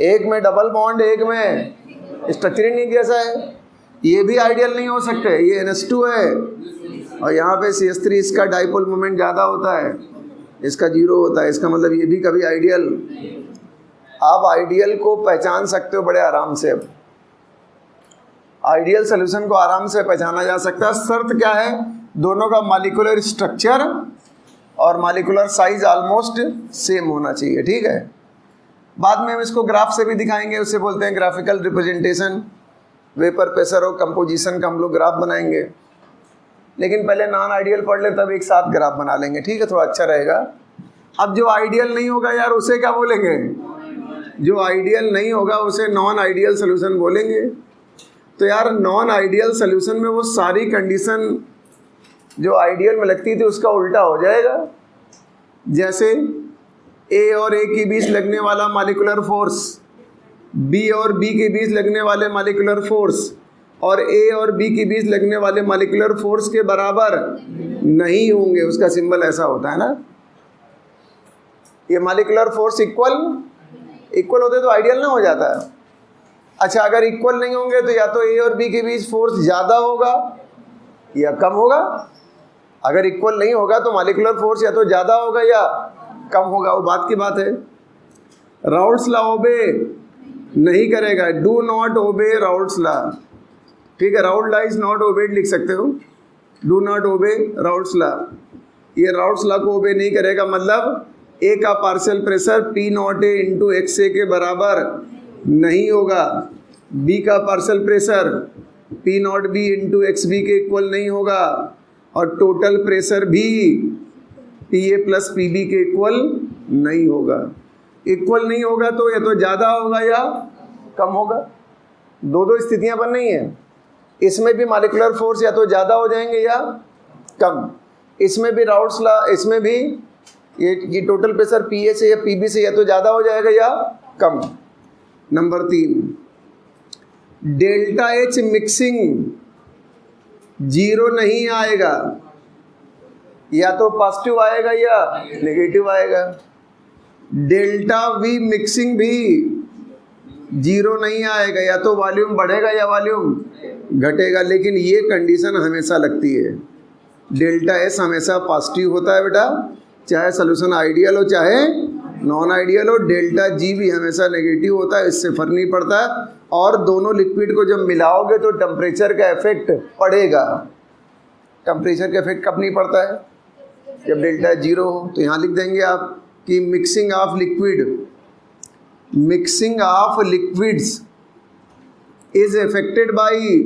एक में डबल बॉन्ड, एक में स्ट्रक्चर ही नहीं जैसा है, ये भी आइडियल नहीं हो सकते। ये NH2 है और यहाँ पे CH3, इसका डाइपोल मोमेंट ज़्यादा होता है, इसका 0 होता है। इसका मतलब ये भी कभी आइडियल। आप आइडियल को पहचान सकते हो बड़े आराम से। अब आइडियल सोल्यूशन को आराम से पहचाना जा सकता है। शर्त क्या है, दोनों का मॉलिक्यूलर स्ट्रक्चर और मॉलिक्यूलर साइज ऑलमोस्ट सेम होना चाहिए, ठीक है। बाद में हम इसको ग्राफ से भी दिखाएंगे, उसे बोलते हैं ग्राफिकल रिप्रेजेंटेशन। वेपर प्रेशर और कंपोजिशन का हम लोग ग्राफ बनाएंगे, लेकिन पहले नॉन आइडियल पढ़ ले तब एक साथ ग्राफ बना लेंगे, ठीक है, थोड़ा अच्छा रहेगा। अब जो आइडियल नहीं होगा यार उसे क्या बोलेंगे, जो आइडियल नहीं होगा उसे नॉन आइडियल सोल्यूशन बोलेंगे। तो यार नॉन आइडियल सोल्यूशन में वो सारी कंडीशन जो आइडियल में लगती थी उसका उल्टा हो जाएगा। जैसे A और A के बीच लगने वाला मॉलिक्यूलर फोर्स, B और B के बीच लगने वाले मॉलिक्यूलर फोर्स और A और B के बीच लगने वाले मॉलिक्यूलर फोर्स के बराबर नहीं होंगे। उसका सिंबल ऐसा होता है ना। ये मॉलिक्यूलर फोर्स इक्वल होते तो आइडियल ना हो जाता है। अच्छा, अगर इक्वल नहीं होंगे तो या तो A और B के बीच फोर्स ज़्यादा होगा या कम होगा। अगर इक्वल नहीं होगा तो मॉलिक्यूलर फोर्स या तो ज़्यादा होगा या कम होगा, वो बात की बात है। राउल्ट्स लॉ ओबे नहीं करेगा, do not obey Raoult's law, ठीक है। Raoult law is not obeyed लिख सकते हो, do not obey Raoult's law. ये राउल्ट्स लॉ को ओबे नहीं करेगा, मतलब A का partial pressure P0A into XA के बराबर नहीं होगा, B का partial pressure P0B into XB के इक्वल नहीं होगा और टोटल प्रेशर भी PA प्लस PB के इक्वल नहीं होगा। इक्वल नहीं होगा तो या तो ज़्यादा होगा या कम होगा। दो स्थितियां बन रही हैं। इसमें भी मॉलिक्यूलर फोर्स या तो ज़्यादा हो जाएंगे या कम। इसमें भी राउल्ट्स लॉ, इसमें भी ये टोटल प्रेशर PA से या PB से या तो ज़्यादा हो जाएगा या कम। नंबर 3, डेल्टा H मिक्सिंग 0 नहीं आएगा, या तो पॉजिटिव आएगा या नेगेटिव आएगा। डेल्टा V मिक्सिंग भी 0 नहीं आएगा, या तो वॉल्यूम बढ़ेगा या वॉल्यूम घटेगा। लेकिन ये कंडीशन हमेशा लगती है, डेल्टा एस हमेशा पॉजिटिव होता है बेटा, चाहे सोल्यूशन आइडियल हो चाहे नॉन आइडियल हो। डेल्टा जी भी हमेशा नेगेटिव होता है, इससे फर्क नहीं पड़ता। और दोनों लिक्विड को जब मिलाओगे तो टेम्परेचर का इफेक्ट पड़ेगा। टेम्परेचर का इफेक्ट कब नहीं पड़ता है? जब डेल्टा जीरो हो। तो यहाँ लिख देंगे आप कि mixing of liquids is affected by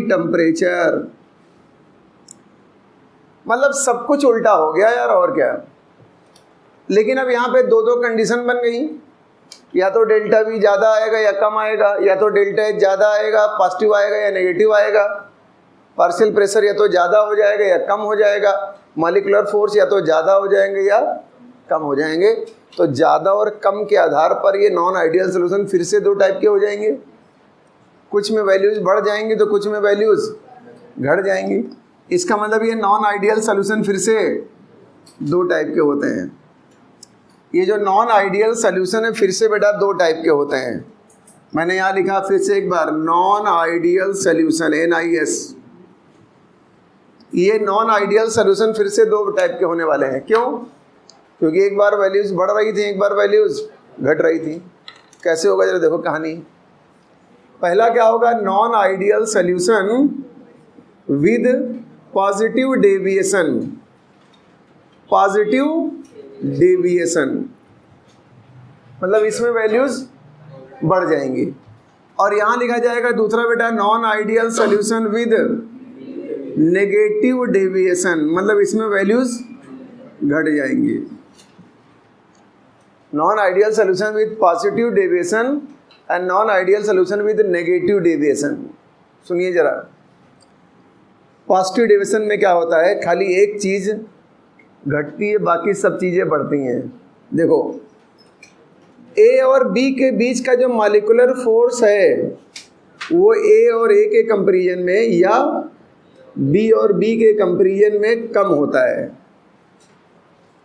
temperature, मतलब सब कुछ उल्टा हो गया यार, और क्या। लेकिन अब यहाँ पे दो दो कंडीशन बन गई, या तो डेल्टा वी ज़्यादा आएगा या कम आएगा, या तो डेल्टा एच ज़्यादा आएगा पॉजिटिव आएगा या नेगेटिव आएगा। पार्शियल प्रेशर या तो ज़्यादा हो जाएगा या कम हो जाएगा। मॉलिक्यूलर फोर्स या तो ज़्यादा हो जाएंगे या कम हो जाएंगे। तो ज़्यादा और कम के आधार पर ये नॉन आइडियल सोल्यूशन फिर से दो टाइप के हो जाएंगे। कुछ में वैल्यूज़ बढ़ जाएंगी तो कुछ में वैल्यूज़ घट जाएंगी। इसका मतलब ये नॉन आइडियल सोल्यूशन फिर से दो टाइप के होते हैं। ये जो नॉन आइडियल सोल्यूशन है फिर से बेटा दो टाइप के होते हैं। मैंने यहाँ लिखा फिर से एक बार, नॉन आइडियल सोल्यूशन NIS। ये नॉन आइडियल सोल्यूशन फिर से दो टाइप के होने वाले हैं। क्यों? क्योंकि एक बार वैल्यूज़ बढ़ रही थी, एक बार वैल्यूज़ घट रही थी। कैसे होगा जरा देखो कहानी। पहला क्या होगा? Non ideal solution with positive deviation, मतलब इसमें वैल्यूज बढ़ जाएंगी। और यहाँ लिखा जाएगा दूसरा बेटा, non ideal solution with negative deviation, मतलब इसमें वैल्यूज घट जाएंगी। Non ideal solution with positive deviation and non ideal solution with negative deviation. सुनिए जरा, पॉजिटिव डेविएशन में क्या होता है? खाली एक चीज़ घटती है, बाकी सब चीज़ें बढ़ती हैं। देखो, ए और बी के बीच का जो मॉलिक्यूलर फोर्स है वो ए और ए के कंपैरिजन में या बी और बी के कंपैरिजन में कम होता है।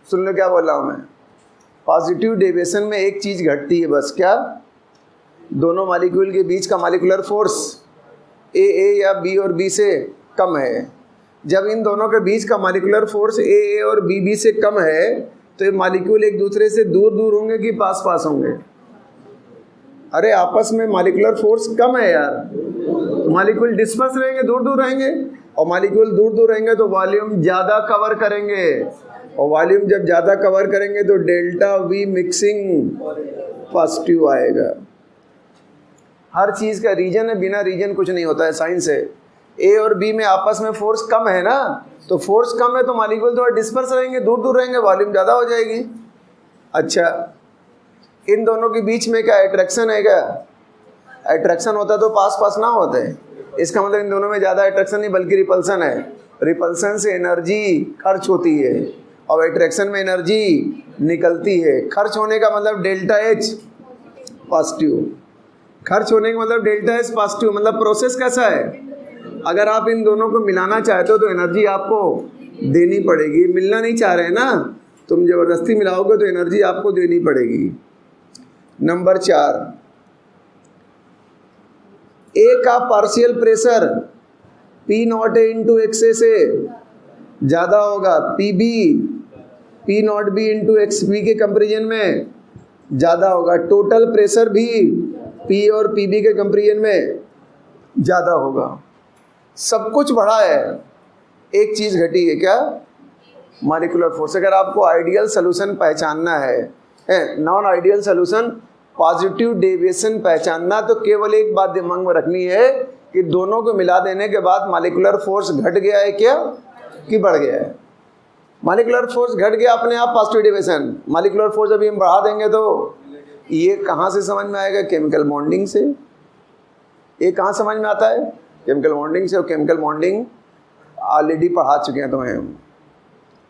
सुन लो क्या बोल रहा हूँ मैं। पॉजिटिव डेविएशन में एक चीज़ घटती है बस, क्या? दोनों मॉलिक्यूल के बीच का मॉलिक्यूलर फोर्स ए या बी और बी से कम है। जब इन दोनों के बीच का मॉलिक्यूलर फोर्स ए और बी से कम है तो ये मॉलिक्यूल एक दूसरे से दूर दूर होंगे कि पास पास होंगे? अरे आपस में मॉलिक्यूलर फोर्स कम है यार, तो मॉलिक्यूल डिस्पर्स रहेंगे, दूर दूर रहेंगे। और मॉलिक्यूल दूर दूर रहेंगे तो वॉल्यूम ज़्यादा कवर करेंगे, और वॉल्यूम जब ज़्यादा कवर करेंगे तो डेल्टा वी मिक्सिंग पॉजिटिव आएगा। हर चीज़ का रीजन है, बिना रीजन कुछ नहीं होता है, साइंस है। ए और बी में आपस में फोर्स कम है ना, तो फोर्स कम है तो मॉलिक्यूल थोड़ा डिस्पर्स रहेंगे, दूर दूर रहेंगे, वॉल्यूम ज़्यादा हो जाएगी। अच्छा, इन दोनों के बीच में क्या अट्रैक्शन है? क्या अट्रैक्शन होता तो पास पास ना होते। इसका मतलब इन दोनों में ज़्यादा अट्रैक्शन नहीं बल्कि रिपल्सन है। रिपल्सन से एनर्जी खर्च होती है और अट्रैक्शन में एनर्जी निकलती है। खर्च होने का मतलब डेल्टा एच पॉजिटिव, खर्च होने का मतलब डेल्टा एच पॉजिटिव। मतलब प्रोसेस कैसा है? अगर आप इन दोनों को मिलाना चाहते हो तो एनर्जी आपको देनी पड़ेगी। मिलना नहीं चाह रहे हैं ना, तुम ज़बरदस्ती मिलाओगे तो एनर्जी आपको देनी पड़ेगी। नंबर 4, ए का partial pressure P not A into x A से ज़्यादा होगा, P not B into x B के कंपेरिजन में ज़्यादा होगा। टोटल प्रेशर भी पी और पी बी के कंपेरिजन में ज़्यादा होगा। सब कुछ बढ़ा है, एक चीज़ घटी है, क्या? Molecular force. अगर आपको आइडियल सोल्यूशन पहचानना है, non ideal solution, positive deviation पहचानना, तो केवल एक बात दिमाग में रखनी है कि दोनों को मिला देने के बाद मॉलिक्यूलर फोर्स घट गया है क्या कि बढ़ गया है? मॉलिक्यूलर फोर्स घट गया अपने आप, पॉजिटिव डेविएशन। मॉलिक्यूलर फोर्स अभी हम बढ़ा देंगे तो ये कहाँ से समझ में आएगा? केमिकल बॉन्डिंग से। ये कहाँ समझ में आता है? केमिकल बॉन्डिंग से। और केमिकल बॉन्डिंग ऑलरेडी पढ़ा चुके हैं तुम्हें,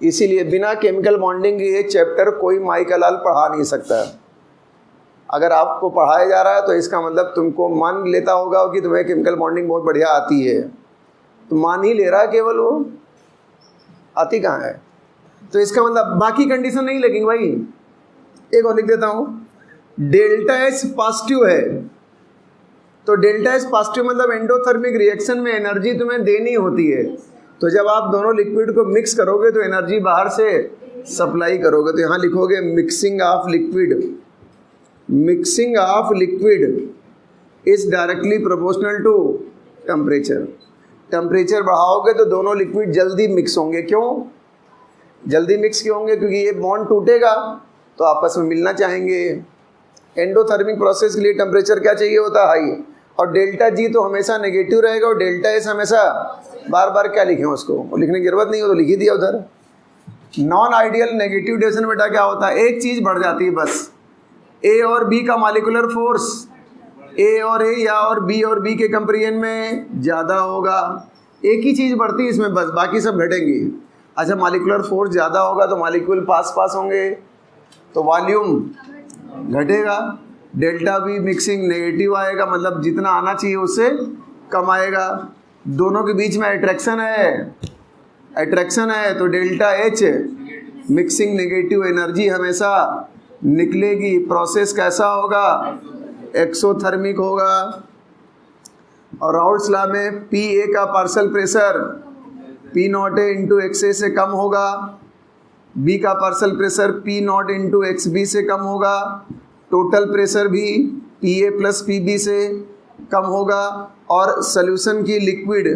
इसीलिए बिना केमिकल बॉन्डिंग ये चैप्टर कोई माई का लाल पढ़ा नहीं सकता। अगर आपको पढ़ाया जा रहा है तो इसका मतलब तुमको मान लेता होगा कि तुम्हें केमिकल बॉन्डिंग बहुत बढ़िया आती है, तो मान ही ले रहा है केवल, वो आती कहाँ है? तो इसका मतलब बाकी कंडीशन नहीं लगेंगे भाई। एक और लिख देता हूँ, डेल्टा एच पॉजिटिव है तो डेल्टा एस पॉजिटिव मतलब एंडोथर्मिक रिएक्शन में एनर्जी तुम्हें देनी होती है। तो जब आप दोनों लिक्विड को मिक्स करोगे तो एनर्जी बाहर से सप्लाई करोगे। तो यहाँ लिखोगे mixing of liquid, mixing of liquid is directly proportional to temperature. Temperature बढ़ाओगे तो दोनों लिक्विड जल्दी मिक्स होंगे। क्यों जल्दी मिक्स क्यों होंगे? क्योंकि ये बॉन्ड टूटेगा तो आपस में मिलना चाहेंगे। एंडोथर्मिक प्रोसेस के लिए टेम्परेचर क्या चाहिए होता है? हाई। और डेल्टा जी तो हमेशा नेगेटिव रहेगा और डेल्टा एस हमेशा, बार बार क्या लिखें उसको, वो लिखने की जरूरत नहीं हो तो लिख ही दिया उधर। नॉन आइडियल नेगेटिव डेविएशन बेटा क्या होता है? एक चीज़ बढ़ जाती है बस, ए और बी का मॉलिक्यूलर फोर्स ए और ए या और बी के कंपेरिजन में ज़्यादा होगा। एक ही चीज़ बढ़ती है इसमें बस, बाकी सब घटेंगी। अच्छा मॉलिक्यूलर फोर्स ज़्यादा होगा तो मॉलिक्यूल पास पास होंगे तो वॉल्यूम घटेगा। डेल्टा बी मिक्सिंग नेगेटिव आएगा, मतलब जितना आना चाहिए उससे कम आएगा। दोनों के बीच में अट्रैक्शन है तो delta H mixing negative, energy हमेशा निकलेगी। प्रोसेस कैसा होगा? एक्सोथर्मिक होगा। और राउल्ट्स लॉ में पी ए का partial pressure P not A into x A से कम होगा, बी का partial pressure P not into x B से कम होगा, टोटल प्रेशर भी P A plus P B से कम होगा। और सॉल्यूशन की लिक्विड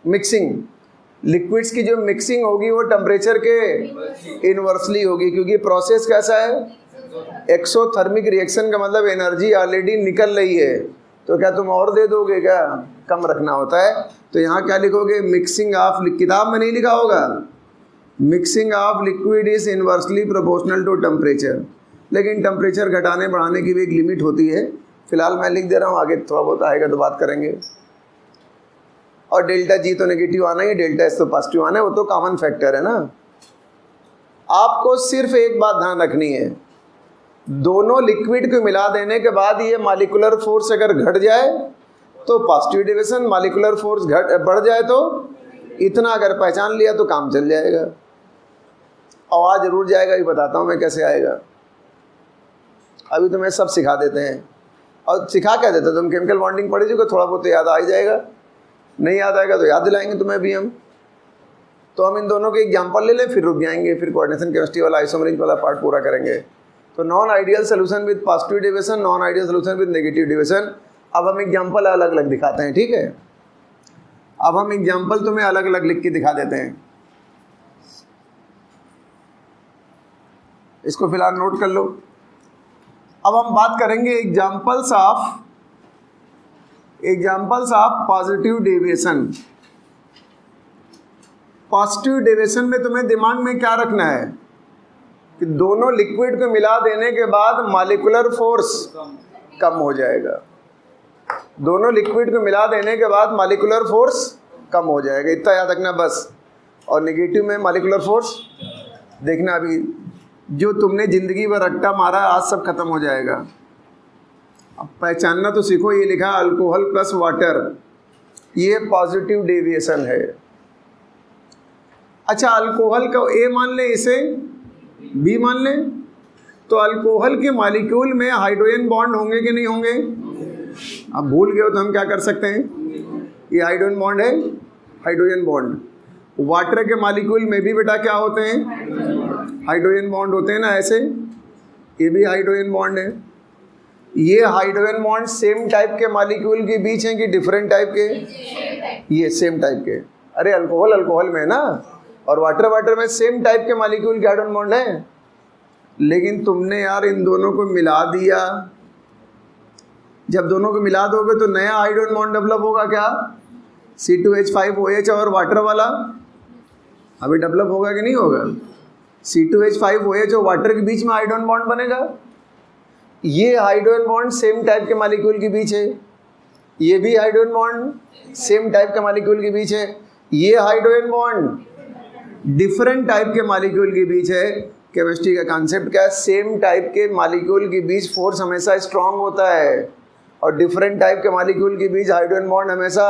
मिक्सिंग, लिक्विड्स की जो मिक्सिंग होगी वो टेम्परेचर के इन्वर्सली होगी, क्योंकि प्रोसेस कैसा है? एक्सोथर्मिक रिएक्शन का मतलब एनर्जी ऑलरेडी निकल रही है, तो क्या तुम और दे दोगे? क्या कम रखना होता है। तो यहाँ क्या लिखोगे? मिक्सिंग ऑफ, किताब में नहीं लिखा होगा, mixing of liquid is inversely proportional to temperature. लेकिन टेम्परेचर घटाने बढ़ाने की भी एक लिमिट होती है। फिलहाल मैं लिख दे रहा हूँ, आगे थोड़ा बहुत आएगा तो बात करेंगे। और डेल्टा जी तो नेगेटिव आना ही, डेल्टा एस तो पॉजिटिव आना है, वो तो कॉमन फैक्टर है ना। आपको सिर्फ एक बात ध्यान रखनी है, दोनों लिक्विड को मिला देने के बाद ये मॉलिक्यूलर फोर्स अगर घट जाए तो पॉजिटिव डेविएशन, मॉलिक्यूलर फोर्स बढ़ जाए तो इतना अगर पहचान लिया तो काम चल जाएगा। आवाज़ जरूर जाएगा, ये बताता हूँ मैं कैसे आएगा। अभी तुम्हें सब सिखा देते हैं। और सिखा क्या देते? तुम केमिकल बॉन्डिंग पढ़ी जो थोड़ा बहुत तो याद आ ही जाएगा, नहीं याद आएगा तो याद दिलाएंगे तुम्हें भी हम। तो हम इन दोनों के एग्जाम्पल ले लें, फिर रुक जाएंगे, फिर कोऑर्डिनेशन केमिस्ट्री वाला आइसोमरेज वाला पार्ट पूरा करेंगे। तो non ideal solution with positive deviation, non ideal solution with negative deviation. अब हम एग्जाम्पल अलग अलग दिखाते हैं, ठीक है? अब हम एग्जाम्पल तुम्हें अलग अलग लिख के दिखा देते हैं। इसको फिलहाल नोट कर लो। अब हम बात करेंगे examples of positive deviation. Positive deviation में तुम्हें दिमाग में क्या रखना है कि दोनों लिक्विड को मिला देने के बाद मॉलिक्यूलर फोर्स कम हो जाएगा। दोनों लिक्विड को मिला देने के बाद मॉलिक्यूलर फोर्स कम हो जाएगा, इतना याद रखना बस। और नेगेटिव में मॉलिक्यूलर फोर्स देखना, अभी जो तुमने ज़िंदगी भर रट्टा मारा है आज सब खत्म हो जाएगा। अब पहचानना तो सीखो, ये लिखा है अल्कोहल प्लस वाटर, ये पॉजिटिव डेविएशन है। अच्छा अल्कोहल का ए मान लें, इसे बी मान लें, तो अल्कोहल के मॉलिक्यूल में हाइड्रोजन बॉन्ड होंगे कि नहीं होंगे? अब भूल गए हो तो हम क्या कर सकते हैं, ये हाइड्रोजन बॉन्ड है, हाइड्रोजन बॉन्ड। वाटर के मॉलिक्यूल में भी बेटा क्या होते हैं? हाइड्रोजन बॉन्ड होते हैं ना, ऐसे ये भी हाइड्रोजन बॉन्ड है। ये हाइड्रोजन बॉन्ड सेम टाइप के मॉलिक्यूल के बीच हैं कि डिफरेंट टाइप के? ये सेम टाइप के। अरे अल्कोहल अल्कोहल में ना, और वाटर वाटर में सेम टाइप के मॉलिक्यूल के हाइड्रोजन बॉन्ड है। लेकिन तुमने यार इन दोनों को मिला दिया, जब दोनों को मिला दोगे तो नया हाइड्रोजन बॉन्ड डेवलप होगा क्या? C2H5OH और वाटर वाला अभी डेवलप होगा कि नहीं होगा? C2H5OH और वाटर के बीच में हाइड्रोजन बॉन्ड बनेगा। ये हाइड्रोजन बॉन्ड सेम टाइप के मॉलिक्यूल के बीच है, ये भी हाइड्रोजन बॉन्ड सेम टाइप के मॉलिक्यूल के बीच है, ये हाइड्रोजन बॉन्ड डिफरेंट टाइप के मॉलिक्यूल के बीच है। केमिस्ट्री का कॉन्सेप्ट क्या है? सेम टाइप के मॉलिक्यूल के बीच फोर्स हमेशा स्ट्रांग होता है और डिफरेंट टाइप के मॉलिक्यूल के बीच हाइड्रोजन बॉन्ड हमेशा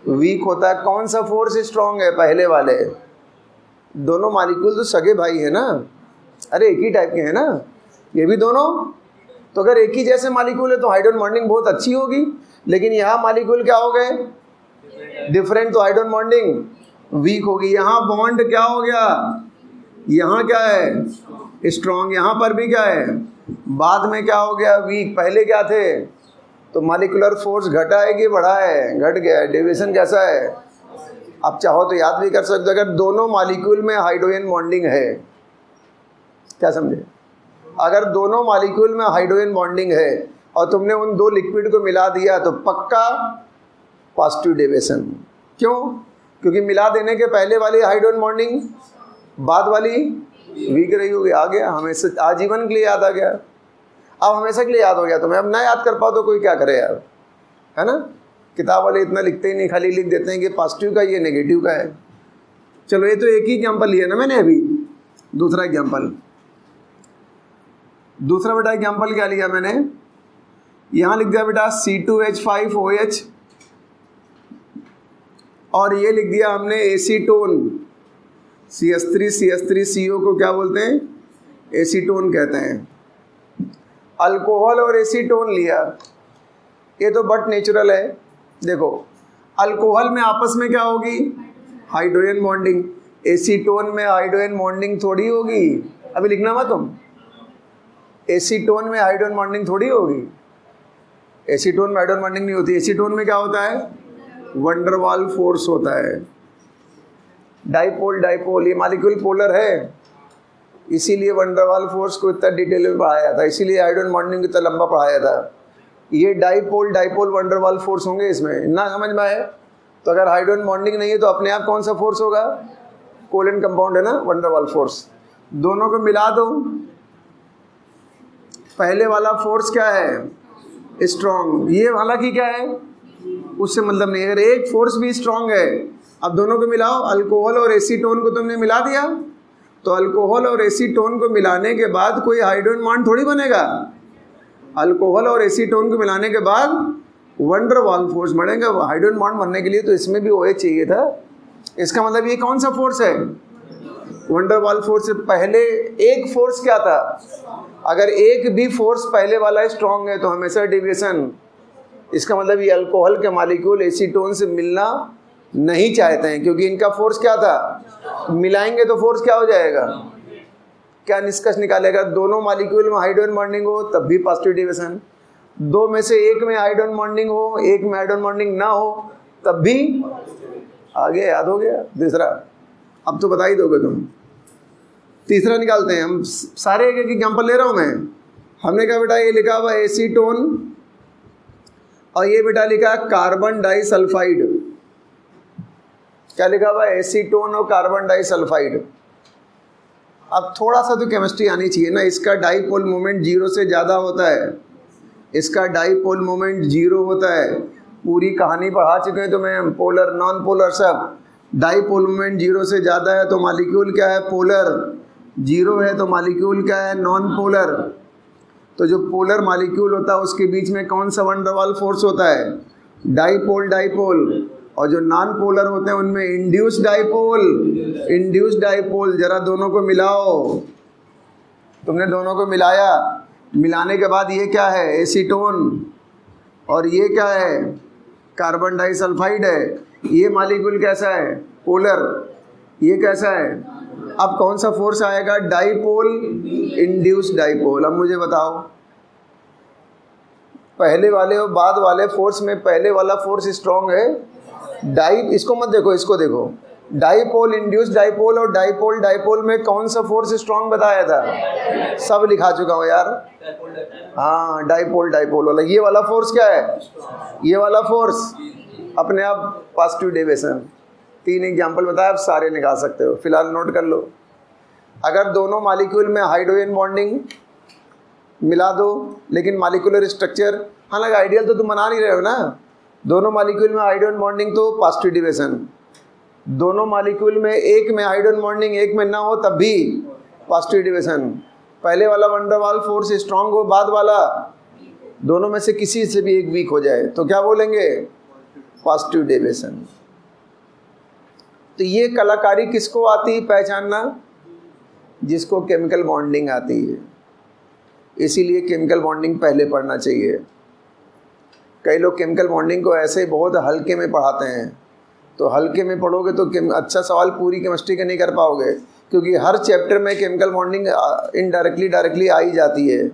वीक होता है। कौन सा फोर्स स्ट्रांग है? पहले वाले। दोनों मॉलिक्यूल तो सगे भाई है ना, अरे एक ही टाइप के हैं ना, ये भी दोनों तो अगर एक ही जैसे मालिक्यूल है तो हाइड्रोजन बॉन्डिंग बहुत अच्छी होगी, लेकिन यहाँ मालिक्यूल क्या हो गए, डिफरेंट, तो हाइड्रोजन बॉन्डिंग वीक होगी। यहाँ बॉन्ड क्या हो गया, यहाँ क्या है स्ट्रॉन्ग, यहाँ पर भी क्या है, बाद में क्या हो गया वीक, पहले क्या थे। तो मालिकुलर फोर्स घटा है कि बढ़ा है, घट गया है। डेविएशन कैसा है, आप चाहो तो याद भी कर सकते हो। अगर दोनों मालिक्यूल में हाइड्रोजन बॉन्डिंग है, क्या समझे, अगर दोनों मालिक्यूल में हाइड्रोजन बॉन्डिंग है और तुमने उन दो लिक्विड को मिला दिया तो पक्का पॉजिटिव डेविएशन। क्यों, क्योंकि मिला देने के पहले वाली हाइड्रोजन बॉन्डिंग बाद वाली वीक रही होगी। आ गया, हमेशा आजीवन के लिए याद आ गया। अब हमेशा के लिए याद हो गया, तो मैं अब ना याद कर पाओ तो कोई क्या करे यार, है ना। किताब वाले इतना लिखते ही नहीं, खाली लिख देते हैं कि पॉजिटिव का ये नेगेटिव का है। चलो ये तो एक ही एग्जाम्पल लिया ना मैंने अभी। दूसरा एग्जाम्पल, दूसरा बेटा एग्जाम्पल क्या लिया मैंने, यहाँ लिख दिया बेटा C2H5OH और ये लिख दिया हमने एसीटोन CH3CO को क्या बोलते हैं, एसीटोन कहते हैं। अल्कोहल और एसीटोन लिया, ये तो बट नेचुरल है। देखो अल्कोहल में आपस में क्या होगी, हाइड्रोजन बॉन्डिंग। एसीटोन में हाइड्रोजन बॉन्डिंग थोड़ी होगी, अभी लिखना मत तुम, एसीटोन में हाइड्रोजन बॉन्डिंग थोड़ी होगी। एसीटोन में हाइड्रोजन बॉन्डिंग नहीं होती। एसीटोन में क्या होता है, वंडर वाल फोर्स होता है। डाइपोल डाइपोल, ये मॉलिक्यूल पोलर है, इसीलिए वंडर वाल फोर्स को इतना डिटेल में पढ़ाया था, इसीलिए हाइड्रोजन बॉन्डिंग इतना लंबा पढ़ाया था। ये डाइपोल डाइपोल वंडर वाल फोर्स होंगे इसमें, ना समझ में आए। तो अगर हाइड्रोजन बॉन्डिंग नहीं है तो अपने आप कौन सा फोर्स होगा, कोलन कंपाउंड है ना, वंडर वाल फोर्स। दोनों को मिला दो, पहले वाला फोर्स क्या है, स्ट्रॉन्ग, ये हालांकि क्या है उससे मतलब नहीं। अगर एक फोर्स भी स्ट्रॉन्ग है, अब दोनों को मिलाओ, अल्कोहल और एसीटोन को तुमने मिला दिया, तो अल्कोहल और एसीटोन को मिलाने के बाद कोई हाइड्रोजन बॉन्ड थोड़ी बनेगा। अल्कोहल और एसीटोन को मिलाने के बाद वंडर वाल फोर्स बढ़ेगा हाइड्रोजन बॉन्ड बनने के लिए, तो इसमें भी OH चाहिए था। इसका मतलब ये कौन सा फोर्स है, वंडर वाल फोर्स से पहले एक फोर्स क्या था। अगर एक भी फोर्स पहले वाला स्ट्रॉन्ग है तो हमेशा डेविएशन। इसका मतलब ये अल्कोहल के मॉलिक्यूल एसीटोन से मिलना नहीं चाहते हैं, क्योंकि इनका फोर्स क्या था, मिलाएंगे तो फोर्स क्या हो जाएगा। क्या निष्कर्ष निकालेगा, दोनों मॉलिक्यूल में हाइड्रोजन बॉन्डिंग हो तब भी पॉजिटिव डेविएशन, दो में से एक में हाइड्रोजन बॉन्डिंग हो, एक में हाइड्रोजन बॉन्डिंग ना हो तब भी। आगे याद हो गया। दूसरा अब तो बता ही दोगे तुम। तीसरा निकालते हैं हम, सारे एक एग्जाम्पल ले रहा हूं मैं। हमने कहा बेटा ये लिखा हुआ एसीटोन और ये बेटा लिखा कार्बन डाइसल्फाइड। क्या लिखा हुआ है, एसीटोन और कार्बन डाइसल्फाइड। अब थोड़ा सा तो केमिस्ट्री आनी चाहिए ना। इसका डाइपोल मोमेंट 0 से ज़्यादा होता है, इसका डाइपोल मोमेंट 0 होता है। पूरी कहानी पढ़ा चुके हैं तो मैं, पोलर नॉन पोलर सब। डाइपोल मोमेंट 0 से ज़्यादा है तो मॉलिक्यूल क्या है, पोलर। 0 है तो मॉलिक्यूल क्या है, नॉन पोलर। तो जो पोलर मॉलिक्यूल होता है उसके बीच में कौन सा वंडर वाल फोर्स होता है, डाइपोल डाइपोल। और जो नॉन पोलर होते हैं उनमें इंड्यूस डाइपोल, इंड्यूस डाइपोल। जरा दोनों को मिलाओ, तुमने दोनों को मिलाया, मिलाने के बाद ये क्या है, एसीटोन, और ये क्या है, कार्बन डाइसल्फाइड है। ये मॉलिक्यूल कैसा है, पोलर, ये कैसा है। अब कौन सा फोर्स आएगा, डाइपोल इंड्यूस डाइपोल। अब मुझे बताओ पहले वाले और बाद वाले फोर्स में पहले वाला फोर्स स्ट्रॉन्ग है, इसको मत देखो, इसको देखो। डाइपोल इंड्यूस डाइपोल और डाइपोल डाइपोल में कौन सा फोर्स स्ट्रॉन्ग बताया था, सब लिखा चुका हूँ यार। हाँ डाइपोल डाइपोल वाला, ये वाला फोर्स क्या है, ये वाला फोर्स अपने आप पॉजिटिव डेविएशन। 3 एग्जाम्पल बताया, आप सारे निकाल सकते हो, फिलहाल नोट कर लो। अगर दोनों मॉलिक्यूल में हाइड्रोजन बॉन्डिंग मिला दो, लेकिन मॉलिक्यूलर स्ट्रक्चर, हालांकि आइडियल तो तुम बना नहीं रहे हो ना। दोनों मॉलिक्यूल में हाइड्रोजन बॉन्डिंग तो पॉजिटिव डेविएशन, दोनों मॉलिक्यूल में एक में हाइड्रोजन बॉन्डिंग एक में ना हो तब भी पॉजिटिव डेविएशन। पहले वाला वंडर वाल फोर्स स्ट्रांग हो, बाद वाला दोनों में से किसी से भी एक वीक हो जाए तो क्या बोलेंगे, पॉजिटिव डेविएशन। तो ये कलाकारी किसको आती है पहचानना, जिसको केमिकल बॉन्डिंग आती है। इसीलिए केमिकल बॉन्डिंग पहले पढ़ना चाहिए। कई लोग केमिकल बॉन्डिंग को ऐसे बहुत हल्के में पढ़ाते हैं, तो हल्के में पढ़ोगे तो अच्छा सवाल पूरी केमिस्ट्री का नहीं कर पाओगे, क्योंकि हर चैप्टर में केमिकल बॉन्डिंग इनडायरेक्टली डायरेक्टली आ ही जाती है।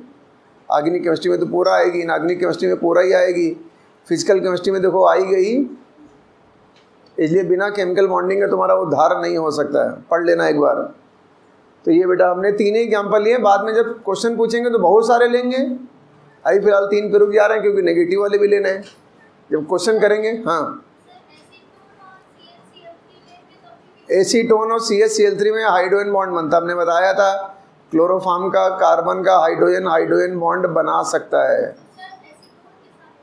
ऑर्गेनिक केमिस्ट्री में तो पूरा आएगी, इनऑर्गेनिक केमिस्ट्री में पूरा ही आएगी, फिजिकल केमिस्ट्री में देखो आई गई। इसलिए बिना केमिकल बॉन्डिंग के तुम्हारा उद्धार नहीं हो सकता है, पढ़ लेना एक बार। तो ये बेटा हमने 3 ही एग्जाम्पल लिए, बाद में जब क्वेश्चन पूछेंगे तो बहुत सारे लेंगे। अभी फिलहाल 3 पे रुक जा रहे हैं क्योंकि नेगेटिव वाले भी लेने हैं जब क्वेश्चन करेंगे। हाँ, एसीटोन और CH-Cl3 में हाइड्रोजन बॉन्ड बनता, हमने बताया था। क्लोरोफॉर्म का कार्बन का हाइड्रोजन हाइड्रोजन बॉन्ड बना सकता है।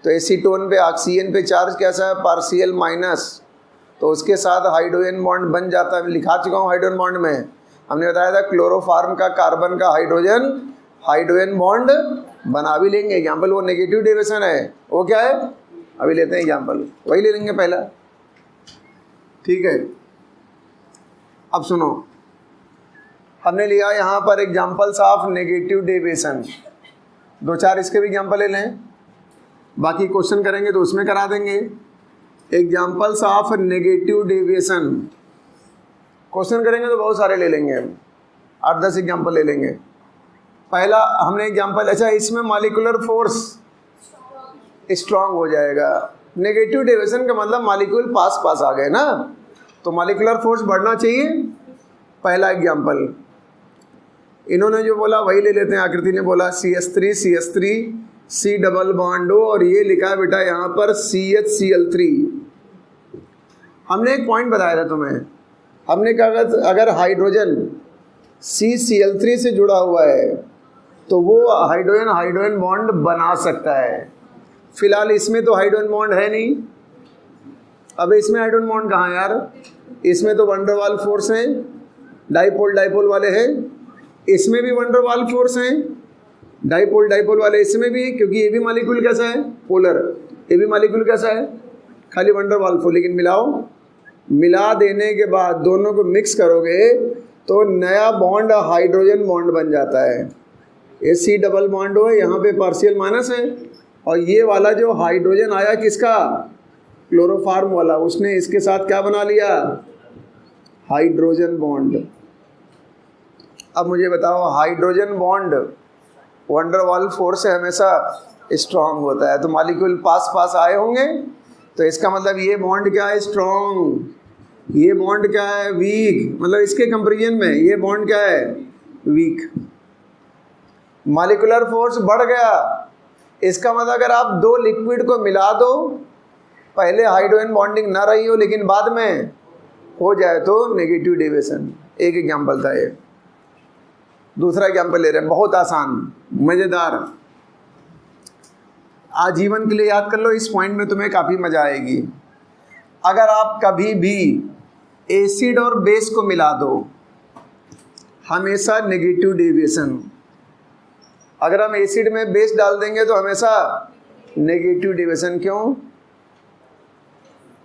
तो एसीटोन पे ऑक्सीजन पे चार्ज कैसा है, पार्शियल माइनस, तो उसके साथ हाइड्रोजन बॉन्ड बन जाता है। मैं लिखा चुका हूँ हाइड्रोजन बॉन्ड में, हमने बताया था क्लोरोफॉर्म का कार्बन का हाइड्रोजन हाइड्रोजन बॉन्ड बना भी लेंगे। एग्जाम्पल वो नेगेटिव डेविएशन है, वो क्या है अभी लेते हैं एग्जाम्पल, वही ले लेंगे पहला। ठीक है, अब सुनो, हमने लिया यहाँ पर एग्जाम्पल्स ऑफ नेगेटिव डेविएशन। 2-4 इसके भी एग्जाम्पल ले लें, बाकी क्वेश्चन करेंगे तो उसमें करा देंगे। Examples of negative deviation, question करेंगे तो बहुत सारे ले लेंगे, 8-10 एग्जाम्पल ले लेंगे। पहला हमने एग्जाम्पल, अच्छा इसमें मॉलिक्यूलर फोर्स स्ट्रांग हो जाएगा। नेगेटिव डेविएशन का मतलब मॉलिक्यूल पास पास आ गए ना, तो मॉलिक्यूलर फोर्स बढ़ना चाहिए। पहला एग्जाम्पल इन्होंने जो बोला वही ले लेते हैं। आकृति ने बोला CH3 CH3 C double bond हो, और ये लिखा है बेटा यहाँ पर CH-Cl3। हमने एक पॉइंट बताया था तुम्हें, हमने कहा अगर हाइड्रोजन CCl3 से जुड़ा हुआ है तो वो हाइड्रोजन हाइड्रोजन बॉन्ड बना सकता है। फिलहाल इसमें तो हाइड्रोजन बॉन्ड है नहीं। अब इसमें हाइड्रोजन बॉन्ड कहाँ है यार, इसमें तो वंडर वाल फोर्स हैं, डाइपोल डाइपोल वाले हैं, इसमें भी वंडर वाल फोर्स हैं, डाइपोल डाइपोल वाले इसमें भी, क्योंकि ये भी मॉलिक्यूल कैसा है पोलर, ये भी मॉलिक्यूल कैसा है खाली वंडर वाल फोर्स। लेकिन मिलाओ, मिला देने के बाद दोनों को मिक्स करोगे तो नया बॉन्ड हाइड्रोजन बॉन्ड बन जाता है। ये C डबल बॉन्ड हो, यहाँ पे पार्शियल माइनस है, और ये वाला जो हाइड्रोजन आया किसका, क्लोरोफॉर्म वाला, उसने इसके साथ क्या बना लिया, हाइड्रोजन बॉन्ड। अब मुझे बताओ, हाइड्रोजन बॉन्ड वंडरवाल फोर्स से हमेशा स्ट्रांग होता है, तो मॉलिक्यूल पास पास आए होंगे, तो इसका मतलब ये बॉन्ड क्या है, स्ट्रांग, ये बॉन्ड क्या है, वीक। मतलब इसके कंपैरिजन में ये बॉन्ड क्या है, वीक। मॉलिक्यूलर फोर्स बढ़ गया, इसका मतलब अगर आप 2 लिक्विड को मिला दो, पहले हाइड्रोजन बॉन्डिंग ना रही हो लेकिन बाद में हो जाए तो नेगेटिव डेविएशन। एक एग्जांपल था ये। दूसरा एग्जांपल ले रहे हैं, बहुत आसान मज़ेदार, आजीवन के लिए याद कर लो, इस पॉइंट में तुम्हें काफ़ी मज़ा आएगी। अगर आप कभी भी एसिड और बेस को मिला दो, हमेशा नेगेटिव डेविएशन। अगर हम एसिड में बेस डाल देंगे तो हमेशा नेगेटिव डेविएशन। क्यों?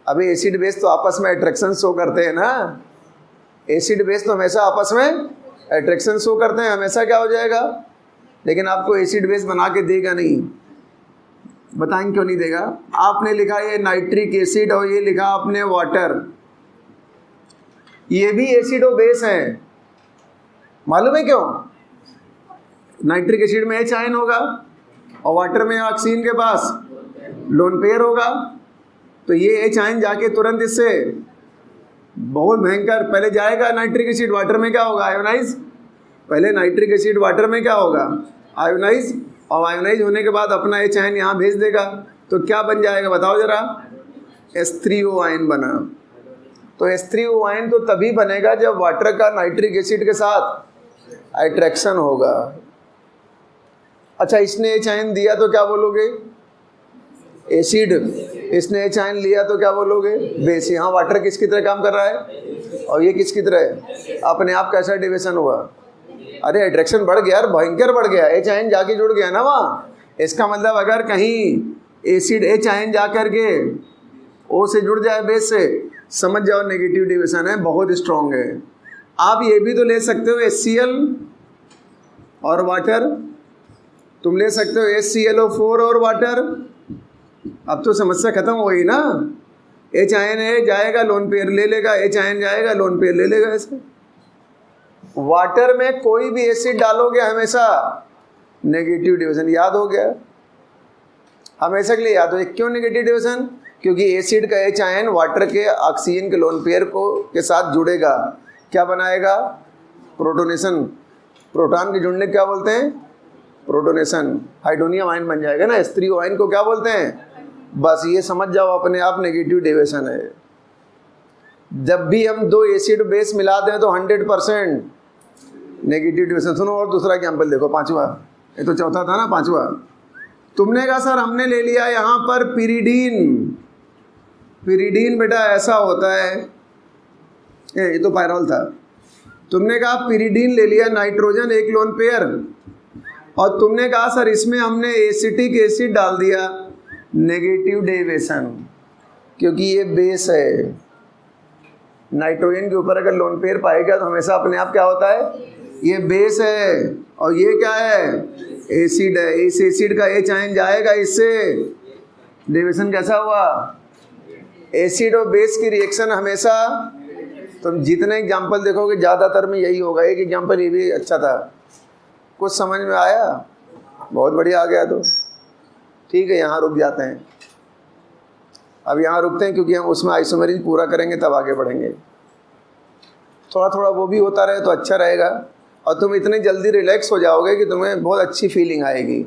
अभी एसिड बेस तो आपस में अट्रैक्शन शो करते हैं ना, एसिड बेस तो हमेशा आपस में अट्रैक्शन शो करते हैं, हमेशा क्या हो जाएगा। लेकिन आपको एसिड बेस बना के देगा नहीं, बताएंगे क्यों नहीं देगा। आपने लिखा ये नाइट्रिक एसिड और ये लिखा आपने वाटर, ये भी एसिड और बेस है, मालूम है क्यों? नाइट्रिक एसिड में H आयन होगा और वाटर में ऑक्सीजन के पास लोन पेयर होगा, तो ये H आयन जाके तुरंत इससे बहुत भयंकर, पहले जाएगा नाइट्रिक एसिड, वाटर में क्या होगा, आयोनाइज। पहले नाइट्रिक एसिड वाटर में क्या होगा, आयोनाइज, और आयोनाइज होने के बाद अपना H आयन यहाँ भेज देगा, तो क्या बन जाएगा बताओ जरा, H3O आयन बना। तो H3O आयन तो तभी बनेगा जब वाटर का नाइट्रिक एसिड के साथ अट्रैक्शन होगा। अच्छा, इसने H आयन दिया तो क्या बोलोगे, एसिड। इसने H आयन लिया तो क्या बोलोगे, बेस। यहाँ वाटर किसकी तरह काम कर रहा है और ये किसकी तरह है, अपने आप कैसा डेविएशन हुआ, अरे अट्रैक्शन बढ़ गया यार, भयंकर बढ़ गया, H आयन जाके जुड़ गया ना वहाँ। इसका मतलब अगर कहीं एसिड H आयन जा कर के O से जुड़ जाए बेस से, समझ जाओ नेगेटिव डेविएशन है, बहुत स्ट्रॉन्ग है। आप ये भी तो ले सकते हो HCl और वाटर, तुम ले सकते हो HClO4 और वाटर। अब तो समस्या खत्म हो गई ना। H जाएगा लोन पेयर ले लेगा, H जाएगा लोन पेयर ले लेगा। ऐसे वाटर में कोई भी एसिड डालोगे हमेशा नेगेटिव डिविजन। याद हो गया, हमेशा के लिए याद हो। क्यों नेगेटिव डिविजन? क्योंकि एसिड का H आयन वाटर के ऑक्सीजन के लोन पेयर को के साथ जुड़ेगा, क्या बनाएगा? प्रोटोनेशन। प्रोटॉन के जुड़ने क्या बोलते हैं? प्रोटोनेशन। हाइड्रोनियम आयन बन जाएगा ना। H3O आयन को क्या बोलते हैं? बस ये समझ जाओ अपने आप नेगेटिव डिविजन है। जब भी हम दो एसिड बेस मिला दें तो 100% नेगेटिव डिविजन। सुनो और दूसरा एग्जाम्पल देखो, 5वां। ये तो चौथा था ना, 5वां। तुमने कहा सर हमने ले लिया यहाँ पर पिरिडीन। पिरिडीन बेटा ऐसा होता है, ये तो पायरॉल था। तुमने कहा पिरिडीन ले लिया, नाइट्रोजन एक लोन पेयर, और तुमने कहा सर इसमें हमने एसिटिक एसिड डाल दिया, नेगेटिव डेविएशन, क्योंकि ये बेस है। नाइट्रोजन के ऊपर अगर लोन पेयर पाएगा तो हमेशा अपने आप क्या होता है? ये बेस है, और ये क्या है? एसिड है। इस एसिड का H आयन जाएगा इससे, डेविएशन कैसा हुआ? एसिड और बेस की रिएक्शन हमेशा, तुम जितने एग्जाम्पल देखोगे ज़्यादातर में यही होगा। एक एग्जाम्पल ये भी अच्छा था, कुछ समझ में आया? बहुत बढ़िया आ गया तो ठीक है, यहाँ रुक जाते हैं। अब यहाँ रुकते हैं क्योंकि हम उसमें आइसोमेरिज पूरा करेंगे तब आगे बढ़ेंगे। थोड़ा थोड़ा वो भी होता रहे तो अच्छा रहेगा, और तुम इतनी जल्दी रिलैक्स हो जाओगे कि तुम्हें बहुत अच्छी फीलिंग आएगी।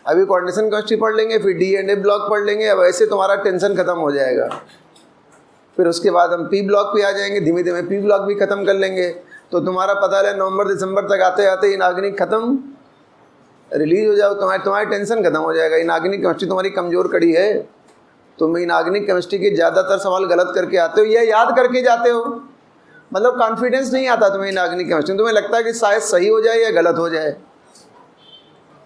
अभी कोऑर्डिनेशन केमिस्ट्री पढ़ लेंगे, फिर D&A ब्लॉक पढ़ लेंगे, अब ऐसे तुम्हारा टेंशन ख़त्म हो जाएगा। फिर उसके बाद हम P ब्लॉक पे आ जाएंगे, धीमे धीमे P ब्लॉक भी ख़त्म कर लेंगे। तो तुम्हारा पता है नवंबर दिसंबर तक आते आते इनऑर्गेनिक ख़त्म, रिलीज हो जाओ, तुम्हारी टेंशन खत्म हो जाएगा। इनऑर्गेनिक केमिस्ट्री तुम्हारी कमज़ोर कड़ी है। तुम इनऑर्गेनिक केमिस्ट्री के ज़्यादातर सवाल गलत करके आते हो, यह याद करके जाते हो। मतलब कॉन्फिडेंस नहीं आता तुम्हें इनऑर्गेनिक केमिस्ट्री, तुम्हें लगता है कि शायद सही हो जाए या गलत हो जाए।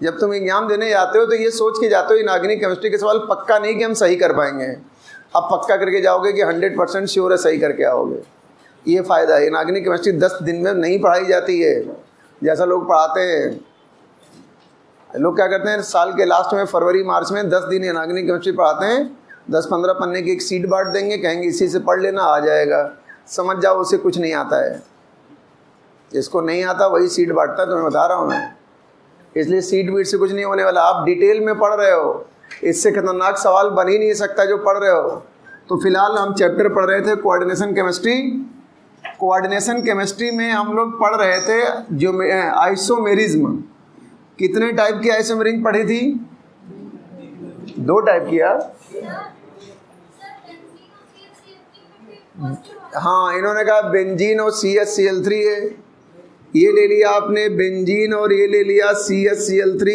जब तुम एग्जाम देने जाते हो तो ये सोच के जाते हो इनऑर्गेनिक केमिस्ट्री के सवाल पक्का नहीं कि हम सही कर पाएंगे। अब पक्का करके जाओगे कि 100% श्योर है सही करके आओगे। ये फ़ायदा है। इनऑर्गेनिक केमिस्ट्री 10 दिन में नहीं पढ़ाई जाती है जैसा लोग पढ़ाते हैं। लोग क्या करते हैं, साल के लास्ट में फरवरी मार्च में 10 दिन इनऑर्गेनिक केमिस्ट्री पढ़ाते हैं, 10-15 पन्ने की एक सीट बांट देंगे, कहेंगे इसी से पढ़ लेना आ जाएगा। समझ जाओ उसे कुछ नहीं आता है। जिसको नहीं आता वही सीट बांटता है, तुम्हें बता रहा हूँ मैं। इसलिए सीट बीट से कुछ नहीं होने वाला। आप डिटेल में पढ़ रहे हो, इससे खतरनाक सवाल बन ही नहीं सकता जो पढ़ रहे हो। तो फिलहाल हम चैप्टर पढ़ रहे थे कोऑर्डिनेशन केमिस्ट्री। कोऑर्डिनेशन केमिस्ट्री में हम लोग पढ़ रहे थे जो आइसोमेरिज्म। कितने टाइप की आइसोमेरिज्म पढ़ी थी? 2 टाइप की। हाँ, इन्होंने कहा बेंजीन और CH-Cl3 है, ये ले लिया आपने बेंजीन और ये ले लिया CH-Cl3।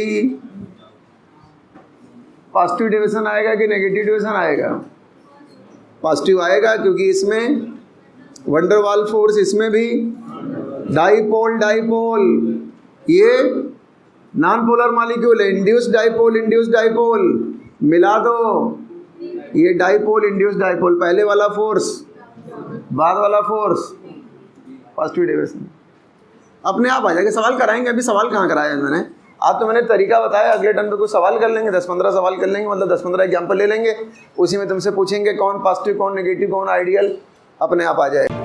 पॉजिटिव डिविजन आएगा कि नेगेटिव डिविजन आएगा? पॉजिटिव आएगा, क्योंकि इसमें वंडरवाल फोर्स, इसमें भी डाइपोल डाइपोल, ये नॉन पोलर मॉलिक्यूल है। इंड्यूस डाइपोल मिला दो, ये डाइपोल इंड्यूस डाइपोल, पहले वाला फोर्स बाद वाला फोर्स, पॉजिटिव डिविजन। अपने आप आ जाएगा। सवाल कराएंगे, अभी सवाल कहाँ कराया मैंने? आज तो मैंने तरीका बताया, अगले टर्म पे कुछ सवाल कर लेंगे, 10-15 सवाल कर लेंगे, मतलब 10-15 एग्जाम्पल ले लेंगे, उसी में तुमसे पूछेंगे कौन पॉजिटिव कौन नेगेटिव कौन आइडियल, अपने आप आ जाएगा।